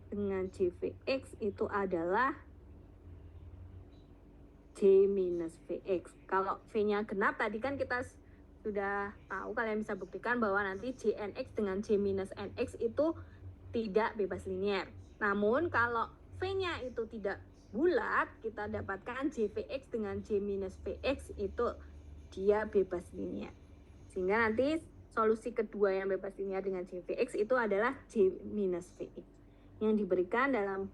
dengan JVX itu adalah J minus VX. Kalau V-nya genap tadi kan kita sudah tahu, kalian bisa buktikan bahwa nanti JNX dengan J minus NX itu tidak bebas linier. Namun kalau V-nya itu tidak bulat, kita dapatkan JVX dengan J minus VX itu dia bebas linier. Sehingga nanti solusi kedua yang bebas linier dengan JVX itu adalah J minus VX yang diberikan dalam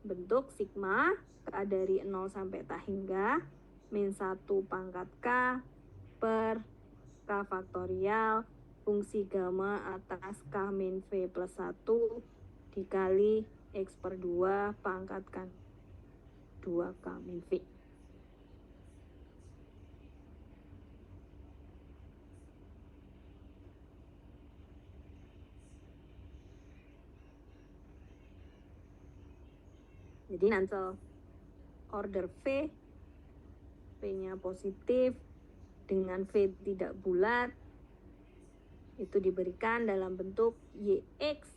bentuk sigma K dari 0 sampai tak hingga min 1 pangkat K per K faktorial fungsi gamma atas K min V plus 1 dikali X per 2 pangkatkan 2K min V. Jadi Nansel order V, V-nya positif dengan V tidak bulat, itu diberikan dalam bentuk YX,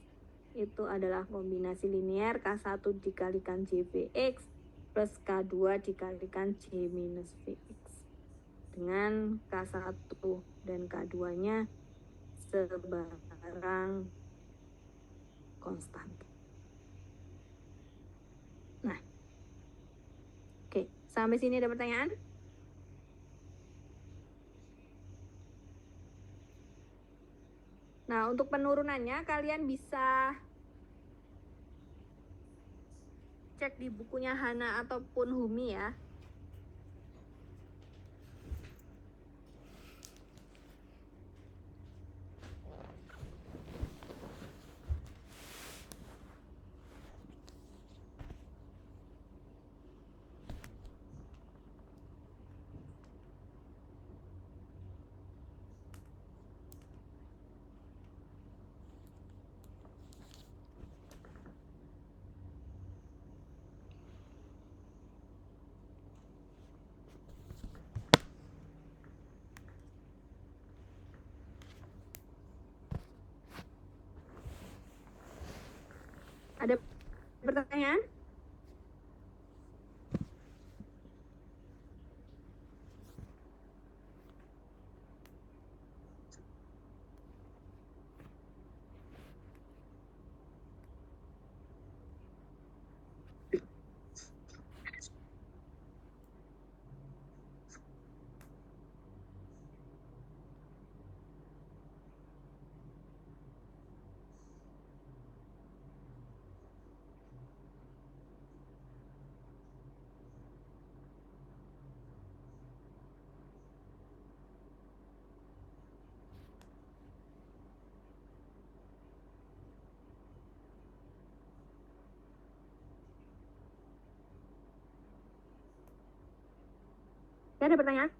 itu adalah kombinasi linier K1 dikalikan JVX plus K2 dikalikan J minus VX. Dengan K1 dan K2-nya sebarang konstan. Nah, oke, sampai sini ada pertanyaan? Nah, untuk penurunannya kalian bisa cek di bukunya Hana ataupun Humi ya. Ada pertanyaan? Ada pertanyaan?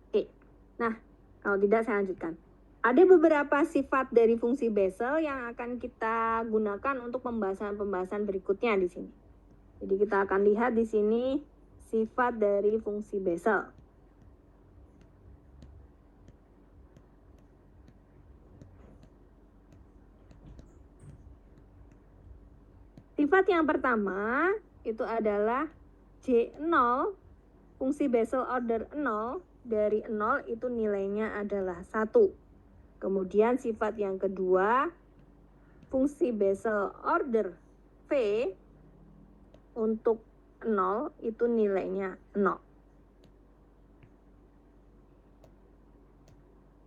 Oke. Nah, kalau tidak saya lanjutkan. Ada beberapa sifat dari fungsi Bessel yang akan kita gunakan untuk pembahasan-pembahasan berikutnya di sini. Jadi kita akan lihat di sini sifat dari fungsi Bessel. Sifat yang pertama itu adalah J0, fungsi Bessel order 0, dari 0 itu nilainya adalah 1. Kemudian sifat yang kedua, fungsi Bessel order V untuk 0 itu nilainya 0.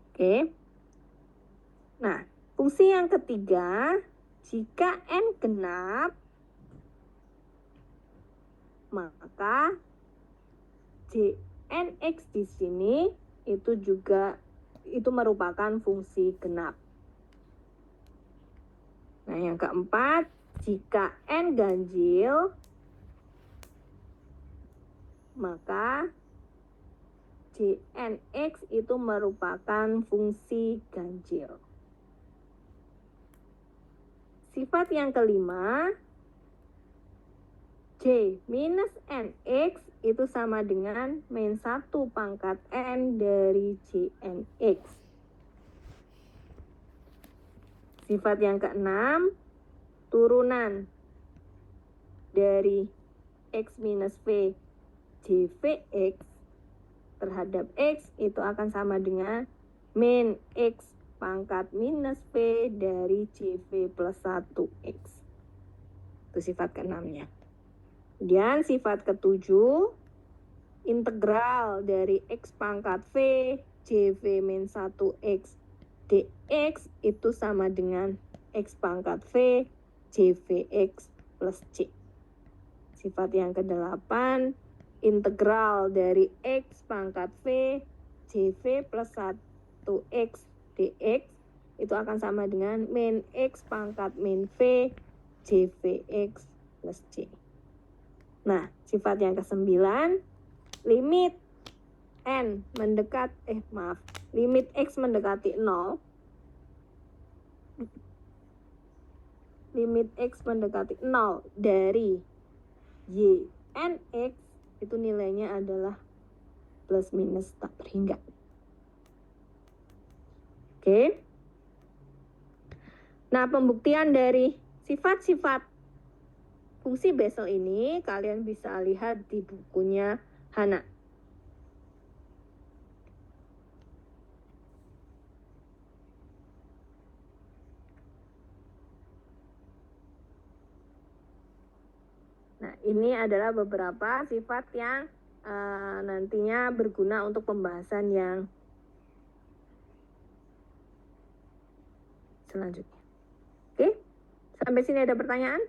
Oke. Nah, fungsi yang ketiga, jika N genap, maka Jnx di sini itu juga merupakan fungsi genap. Nah, yang keempat, jika N ganjil, maka Jnx itu merupakan fungsi ganjil. Sifat yang kelima, J minus Nx itu sama dengan min 1 pangkat N dari Jnx. Sifat yang keenam, turunan dari X minus V JVX terhadap X itu akan sama dengan min X pangkat minus V dari JV plus 1X. Itu sifat keenamnya. Kemudian sifat ketujuh, integral dari X pangkat V JV min 1X dx itu sama dengan X pangkat V JVX plus C. Sifat yang kedelapan, integral dari X pangkat V JV plus 1X dx itu akan sama dengan min X pangkat min V JVX plus C. Nah, sifat yang kesembilan, limit limit X mendekati 0, limit X mendekati 0 dari Y Nx itu nilainya adalah plus minus tak terhingga. Oke. Nah, pembuktian dari sifat-sifat fungsi Bessel ini kalian bisa lihat di bukunya Hana. Nah, ini adalah beberapa sifat yang nantinya berguna untuk pembahasan yang selanjutnya. Oke, sampai sini ada pertanyaan?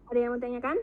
Ada yang mau tanyakan?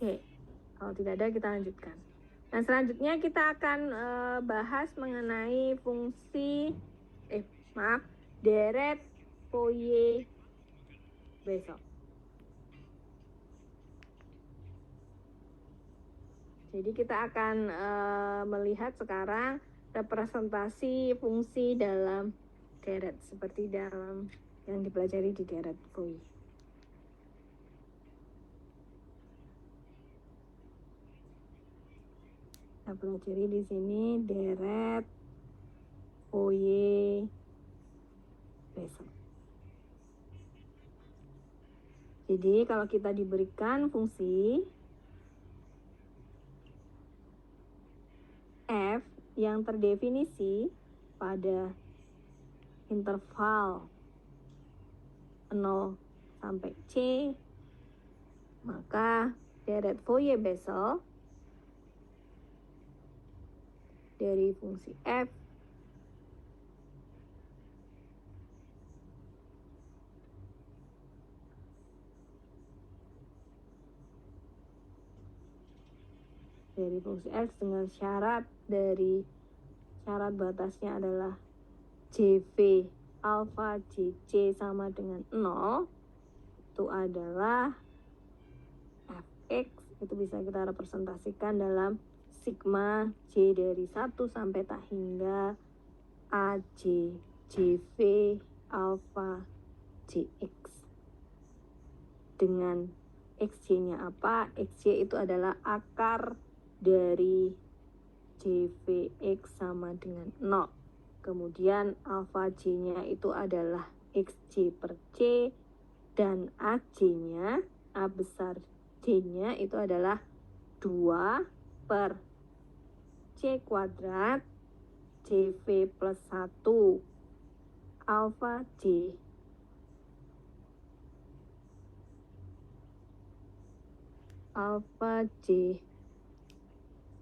Oke, kalau tidak ada kita lanjutkan. Nah, selanjutnya kita akan bahas mengenai fungsi deret Fourier besok. Jadi kita akan melihat sekarang representasi fungsi dalam deret seperti dalam yang dipelajari di deret Fourier. Kita pelajari di sini deret Fourier besok. Jadi kalau kita diberikan fungsi f yang terdefinisi pada interval 0 sampai c, maka deret Fourier-Bessel dari fungsi f dengan syarat batasnya adalah JV alpha JC sama dengan 0, itu adalah fx, itu bisa kita representasikan dalam sigma J dari 1 sampai tak hingga AJ JV alpha JX. Dengan XJ-nya apa? XJ itu adalah akar dari JVX sama dengan 0. Kemudian alpha J-nya itu adalah XJ per C, dan AJ-nya, A besar J-nya itu adalah 2 per C kuadrat JV plus 1 alpha J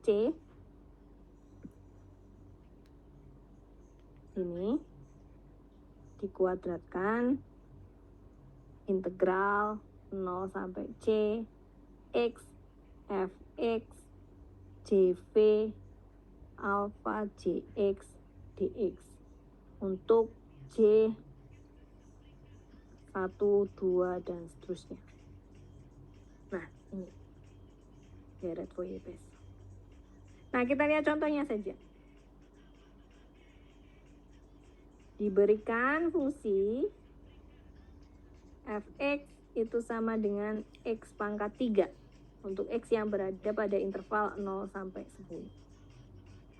C ini dikuadratkan integral 0 sampai C X fx JV alpha JX dx untuk J 1, 2, dan seterusnya. Nah, ini deret Fourier-Bessel. Nah, kita lihat contohnya saja. Diberikan fungsi fx itu sama dengan x pangkat 3 untuk x yang berada pada interval 0 sampai 10.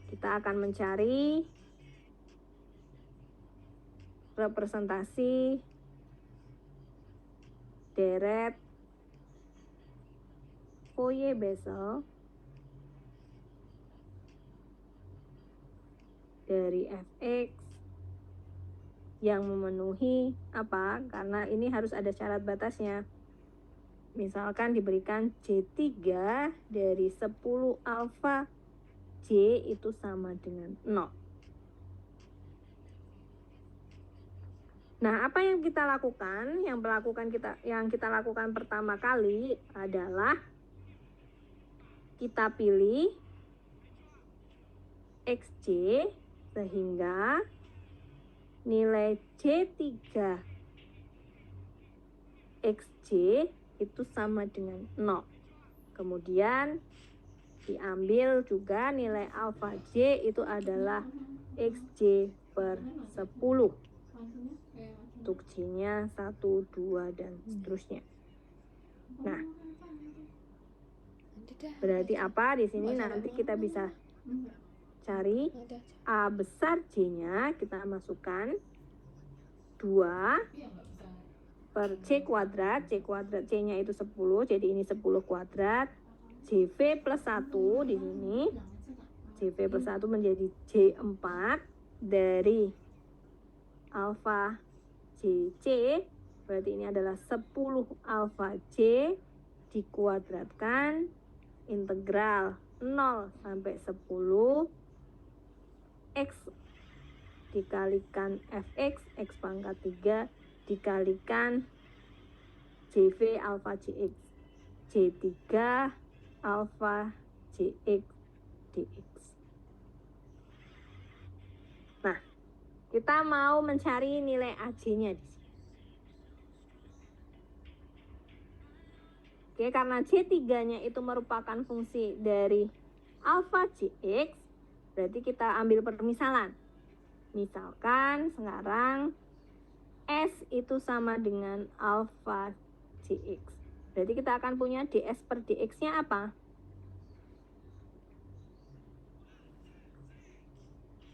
Kita akan mencari representasi deret Fourier-Bessel dari fx yang memenuhi apa? Karena ini harus ada syarat batasnya. Misalkan diberikan J3 dari 10 alfa J itu sama dengan 0. Nah, apa yang kita lakukan? Yang kita lakukan pertama kali adalah kita pilih XJ sehingga nilai J3 XJ itu sama dengan 0. Kemudian diambil juga nilai alfa J itu adalah XJ per 10. Untuk J-nya 1, 2, dan seterusnya. Nah, berarti apa? Di sini nanti kita bisa cari A besar J-nya, kita masukkan 2 per C kuadrat. C kuadrat C-nya itu 10, jadi ini 10 kuadrat. JV plus 1 di sini. JV plus 1 menjadi J4 dari alfa JC, berarti ini adalah 10 alfa J dikuadratkan integral 0 sampai 10 X dikalikan Fx, X pangkat 3 dikalikan JV alfa Jx, J3 alfa Jx dx. Nah, kita mau mencari nilai AJ-nya di sini. Oke, karena J3-nya itu merupakan fungsi dari alfa Jx, berarti kita ambil permisalan. Misalkan sekarang S itu sama dengan alfa Jx. Berarti kita akan punya ds per dx-nya apa?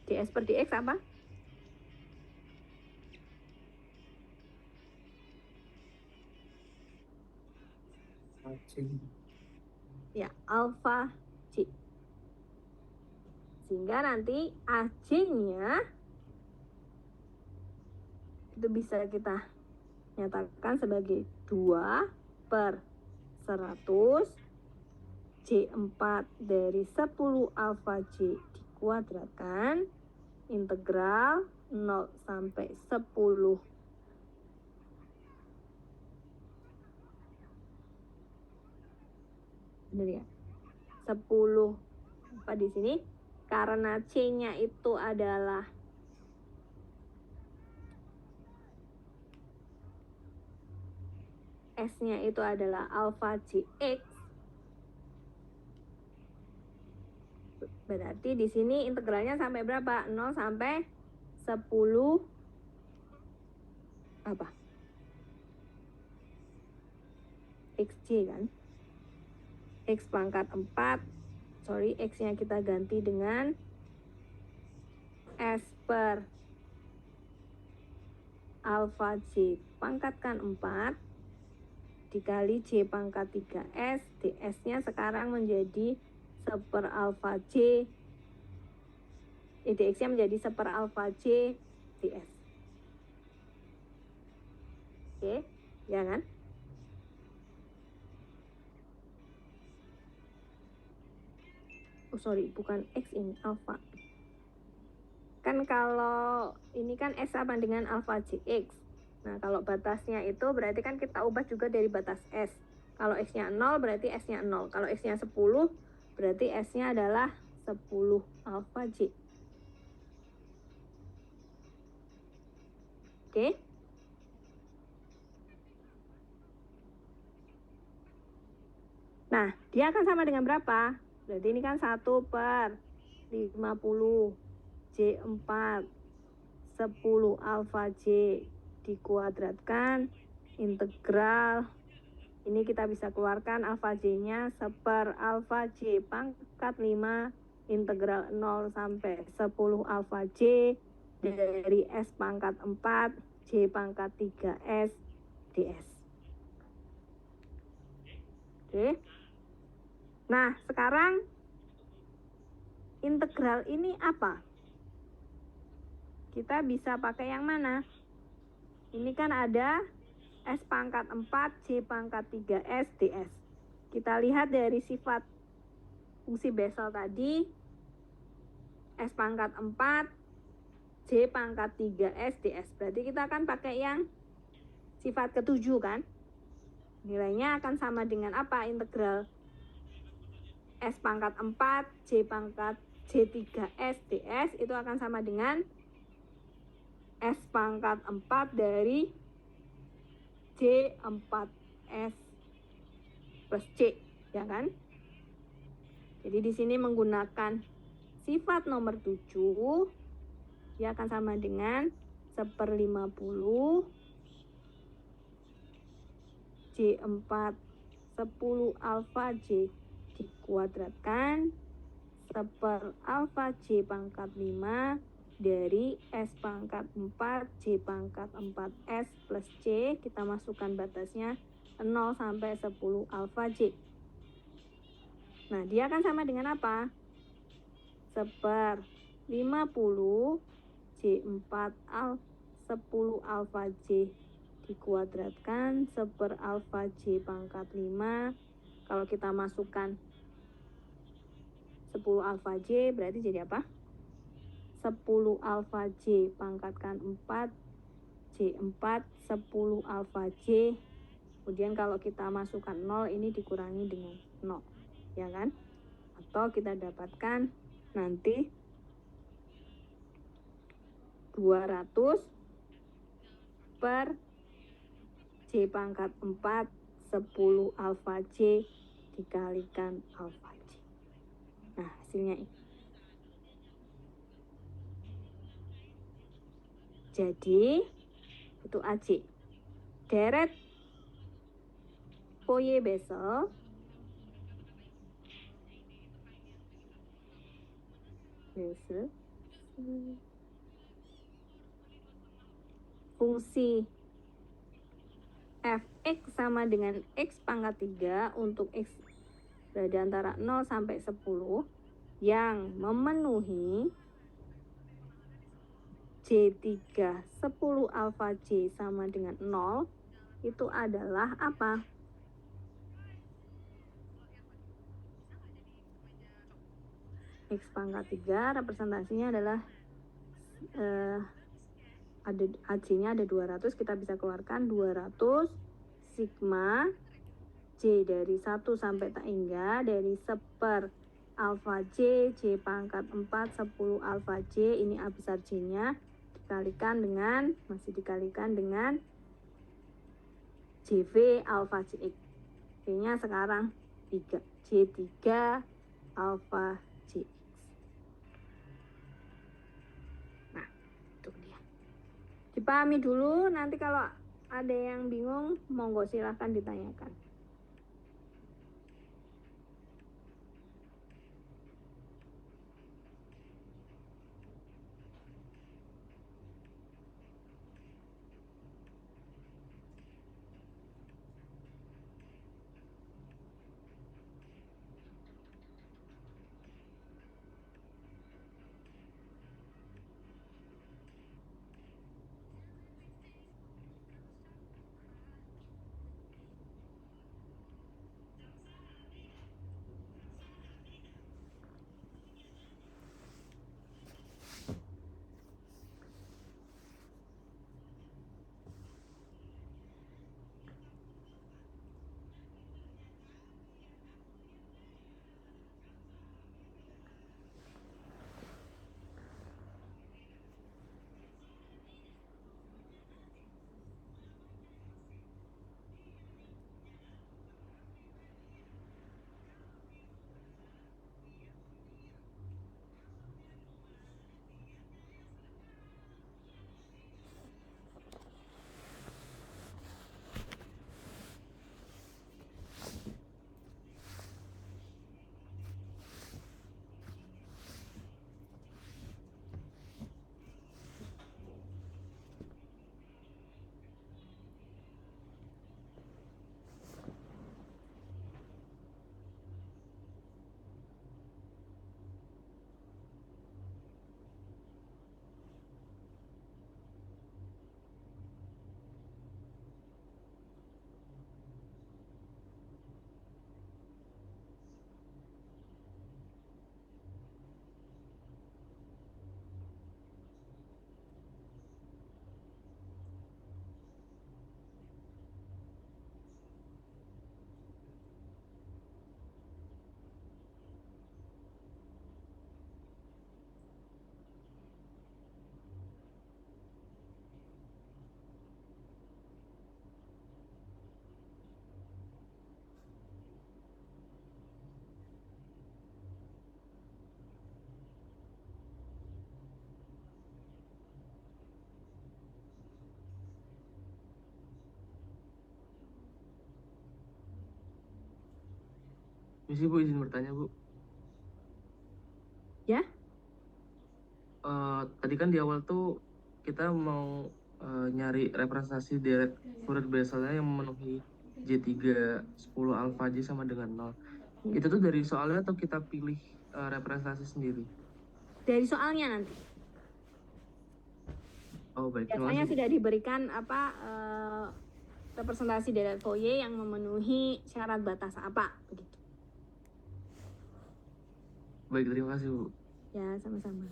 ds per dx apa? Ya, alfa J. Sehingga nanti AJ-nya itu bisa kita nyatakan sebagai 2 per 100 J4 dari 10 alfa J dikuadratkan integral 0 sampai 10 benar ya? 10 apa di sini? Karena C-nya itu adalah S-nya itu adalah alfa Jx. Berarti di sini integralnya sampai berapa? 0 sampai 10 apa? XJ kan? X pangkat 4, X-nya kita ganti dengan S per alfa J pangkatkan 4 dikali J pangkat 3S, ds-nya sekarang menjadi 1 per alfa J, dx-nya menjadi 1 per alfa J ds. Oke, ya kan? Bukan X ini, alfa. Kan kalau ini kan S sama dengan alfa Jx. Nah, kalau batasnya itu berarti kan kita ubah juga dari batas S. Kalau X-nya 0 berarti S-nya 0. Kalau X-nya 10 berarti S-nya adalah 10 alfa J. Oke? Nah, dia akan sama dengan berapa? Berarti ini kan 1 per 50 J4 10 alfa J dikuadratkan integral, ini kita bisa keluarkan alfa J-nya 1 per alfa J pangkat 5 integral 0 sampai 10 alfa J dari S pangkat 4 J pangkat 3S ds. Oke. Nah, sekarang integral ini apa? Kita bisa pakai yang mana? Ini kan ada S pangkat 4, J pangkat 3S, DS. Kita lihat dari sifat fungsi Bessel tadi, S pangkat 4, J pangkat 3S, DS. Berarti kita akan pakai yang sifat ketujuh kan? Nilainya akan sama dengan apa? Integral S pangkat 4, J pangkat J3S, DS itu akan sama dengan S pangkat 4 dari J4S plus C, ya kan? Jadi di sini menggunakan sifat nomor 7, dia akan sama dengan 1/50 J4 10 alfa J dikuadratkan 1 alfa J pangkat 5 dari S pangkat 4 J pangkat 4S plus C. Kita masukkan batasnya 0 sampai 10 alfa J. Nah, dia akan sama dengan apa? 1/50 J4 al 10 alfa J dikuadratkan 1 alfa J pangkat 5. Kalau kita masukkan 10 alfa J berarti jadi apa? 10 alfa J pangkatkan 4 J4 10 alfa J. Kemudian kalau kita masukkan 0 ini dikurangi dengan 0, ya kan? Atau kita dapatkan nanti 200 per J pangkat 4 10 alfa J dikalikan alfa J. Nah, hasilnya ini. Jadi itu AC. Deret Fourier-Bessel fungsi fx sama dengan x pangkat 3 untuk x berada antara 0 sampai 10 yang memenuhi J3 10 alfa J sama dengan 0 itu adalah apa? X pangkat 3 representasinya adalah ada AC-nya ada 200, kita bisa keluarkan 200 sigma J dari 1 sampai tak hingga dari 1 alfa J, J pangkat 4, 10 alfa J, ini A besar J-nya, dikalikan dengan, masih dikalikan dengan JV alfa JX. J-nya sekarang 3, J3 alfa JX. Nah, itu dia. Dipahami dulu, nanti kalau ada yang bingung, monggo silahkan ditanyakan. Misi Bu, izin bertanya Bu. Ya. Tadi kan di awal tuh kita mau nyari representasi deret Fourier Beselnya yang memenuhi J3 10 alpha J sama dengan 0. Itu tuh dari soalnya atau kita pilih representasi sendiri? Dari soalnya nanti. Oh baik, terima Biasanya kasih Bu. sudah diberikan representasi deret Fourier yang memenuhi syarat batas apa begitu. Baik, terima kasih Bu. Ya, sama-sama.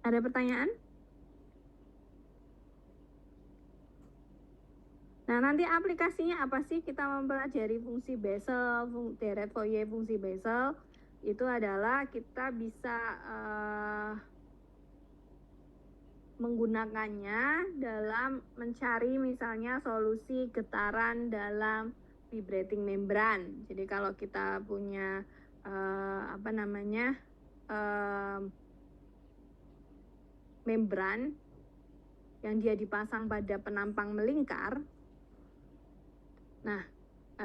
Ada pertanyaan? Nah, nanti aplikasinya apa sih? Kita mempelajari fungsi Bessel, deret Fourier fungsi Bessel. Itu adalah kita bisa menggunakannya dalam mencari misalnya solusi getaran dalam vibrating membran. Jadi kalau kita punya membran yang dia dipasang pada penampang melingkar. Nah,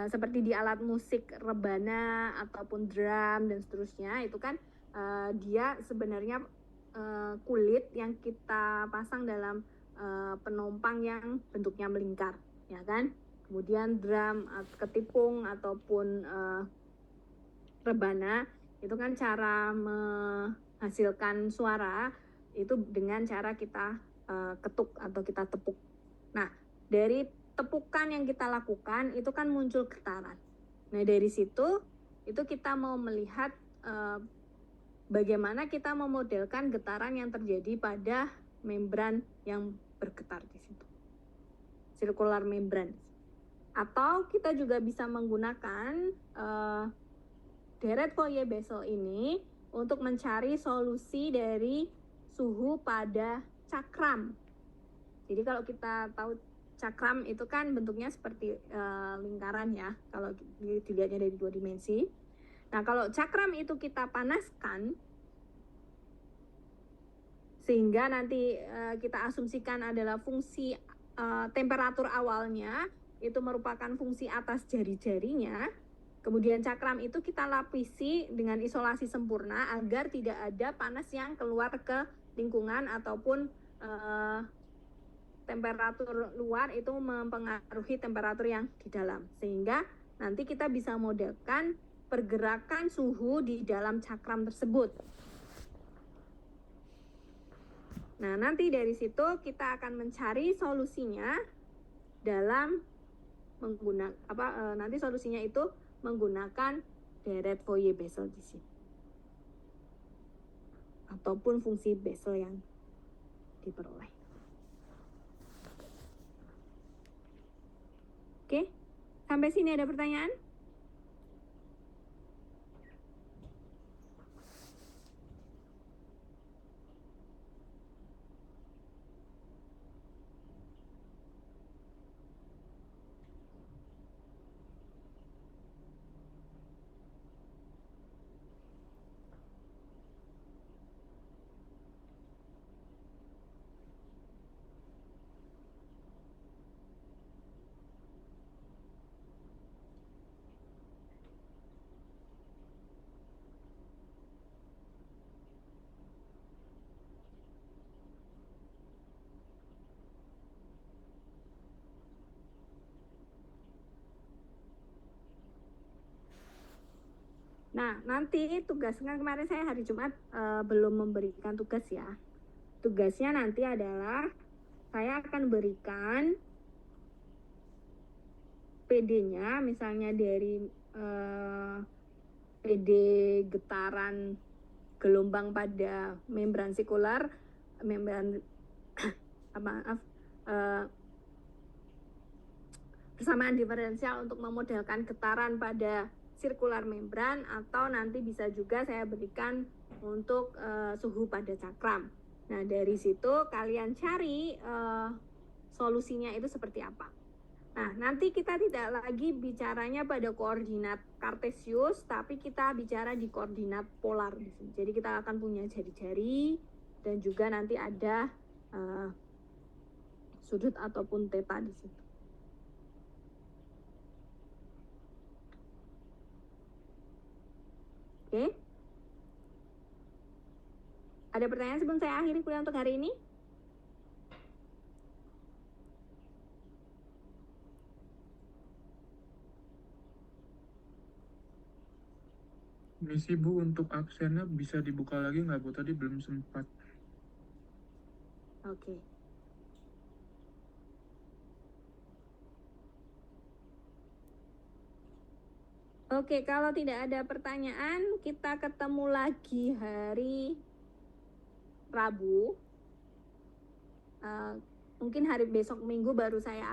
seperti di alat musik rebana ataupun drum dan seterusnya, itu kan dia sebenarnya kulit yang kita pasang dalam penompang yang bentuknya melingkar, ya kan? Kemudian drum, ketipung ataupun rebana itu kan cara menghasilkan suara itu dengan cara kita ketuk atau kita tepuk. Nah, dari tepukan yang kita lakukan itu kan muncul getaran. Nah, dari situ itu kita mau melihat bagaimana kita memodelkan getaran yang terjadi pada membran yang bergetar di situ. Circular membran. Atau kita juga bisa menggunakan deret Fourier Bessel ini untuk mencari solusi dari suhu pada cakram. Jadi kalau kita tahu cakram itu kan bentuknya seperti lingkaran ya, kalau dilihatnya dari 2 dimensi. Nah, kalau cakram itu kita panaskan, sehingga nanti kita asumsikan adalah fungsi temperatur awalnya itu merupakan fungsi atas jari-jarinya. Kemudian cakram itu kita lapisi dengan isolasi sempurna agar tidak ada panas yang keluar ke lingkungan ataupun temperatur luar itu mempengaruhi temperatur yang di dalam, sehingga nanti kita bisa modelkan pergerakan suhu di dalam cakram tersebut. Nah, nanti dari situ kita akan mencari solusinya dalam menggunakan nanti solusinya itu menggunakan deret Fourier Bessel di sini ataupun fungsi Bessel yang diperoleh. Oke, sampai sini ada pertanyaan? Nah, nanti tugasnya kemarin saya hari Jumat belum memberikan tugas ya. Tugasnya nanti adalah saya akan berikan PD-nya misalnya dari PD getaran gelombang pada membran sirkular, membran persamaan diferensial untuk memodelkan getaran pada sirkular membran, atau nanti bisa juga saya berikan untuk suhu pada cakram. Nah, dari situ kalian cari solusinya itu seperti apa. Nah, nanti kita tidak lagi bicaranya pada koordinat kartesius, tapi kita bicara di koordinat polar di sini. Jadi kita akan punya jari-jari dan juga nanti ada sudut ataupun theta di situ. Oke. Ada pertanyaan sebelum saya akhiri kuliah untuk hari ini? Misi Bu, untuk absennya bisa dibuka lagi nggak Bu? Tadi belum sempat. Oke. Oke, kalau tidak ada pertanyaan, kita ketemu lagi hari Rabu. Mungkin hari besok Minggu baru saya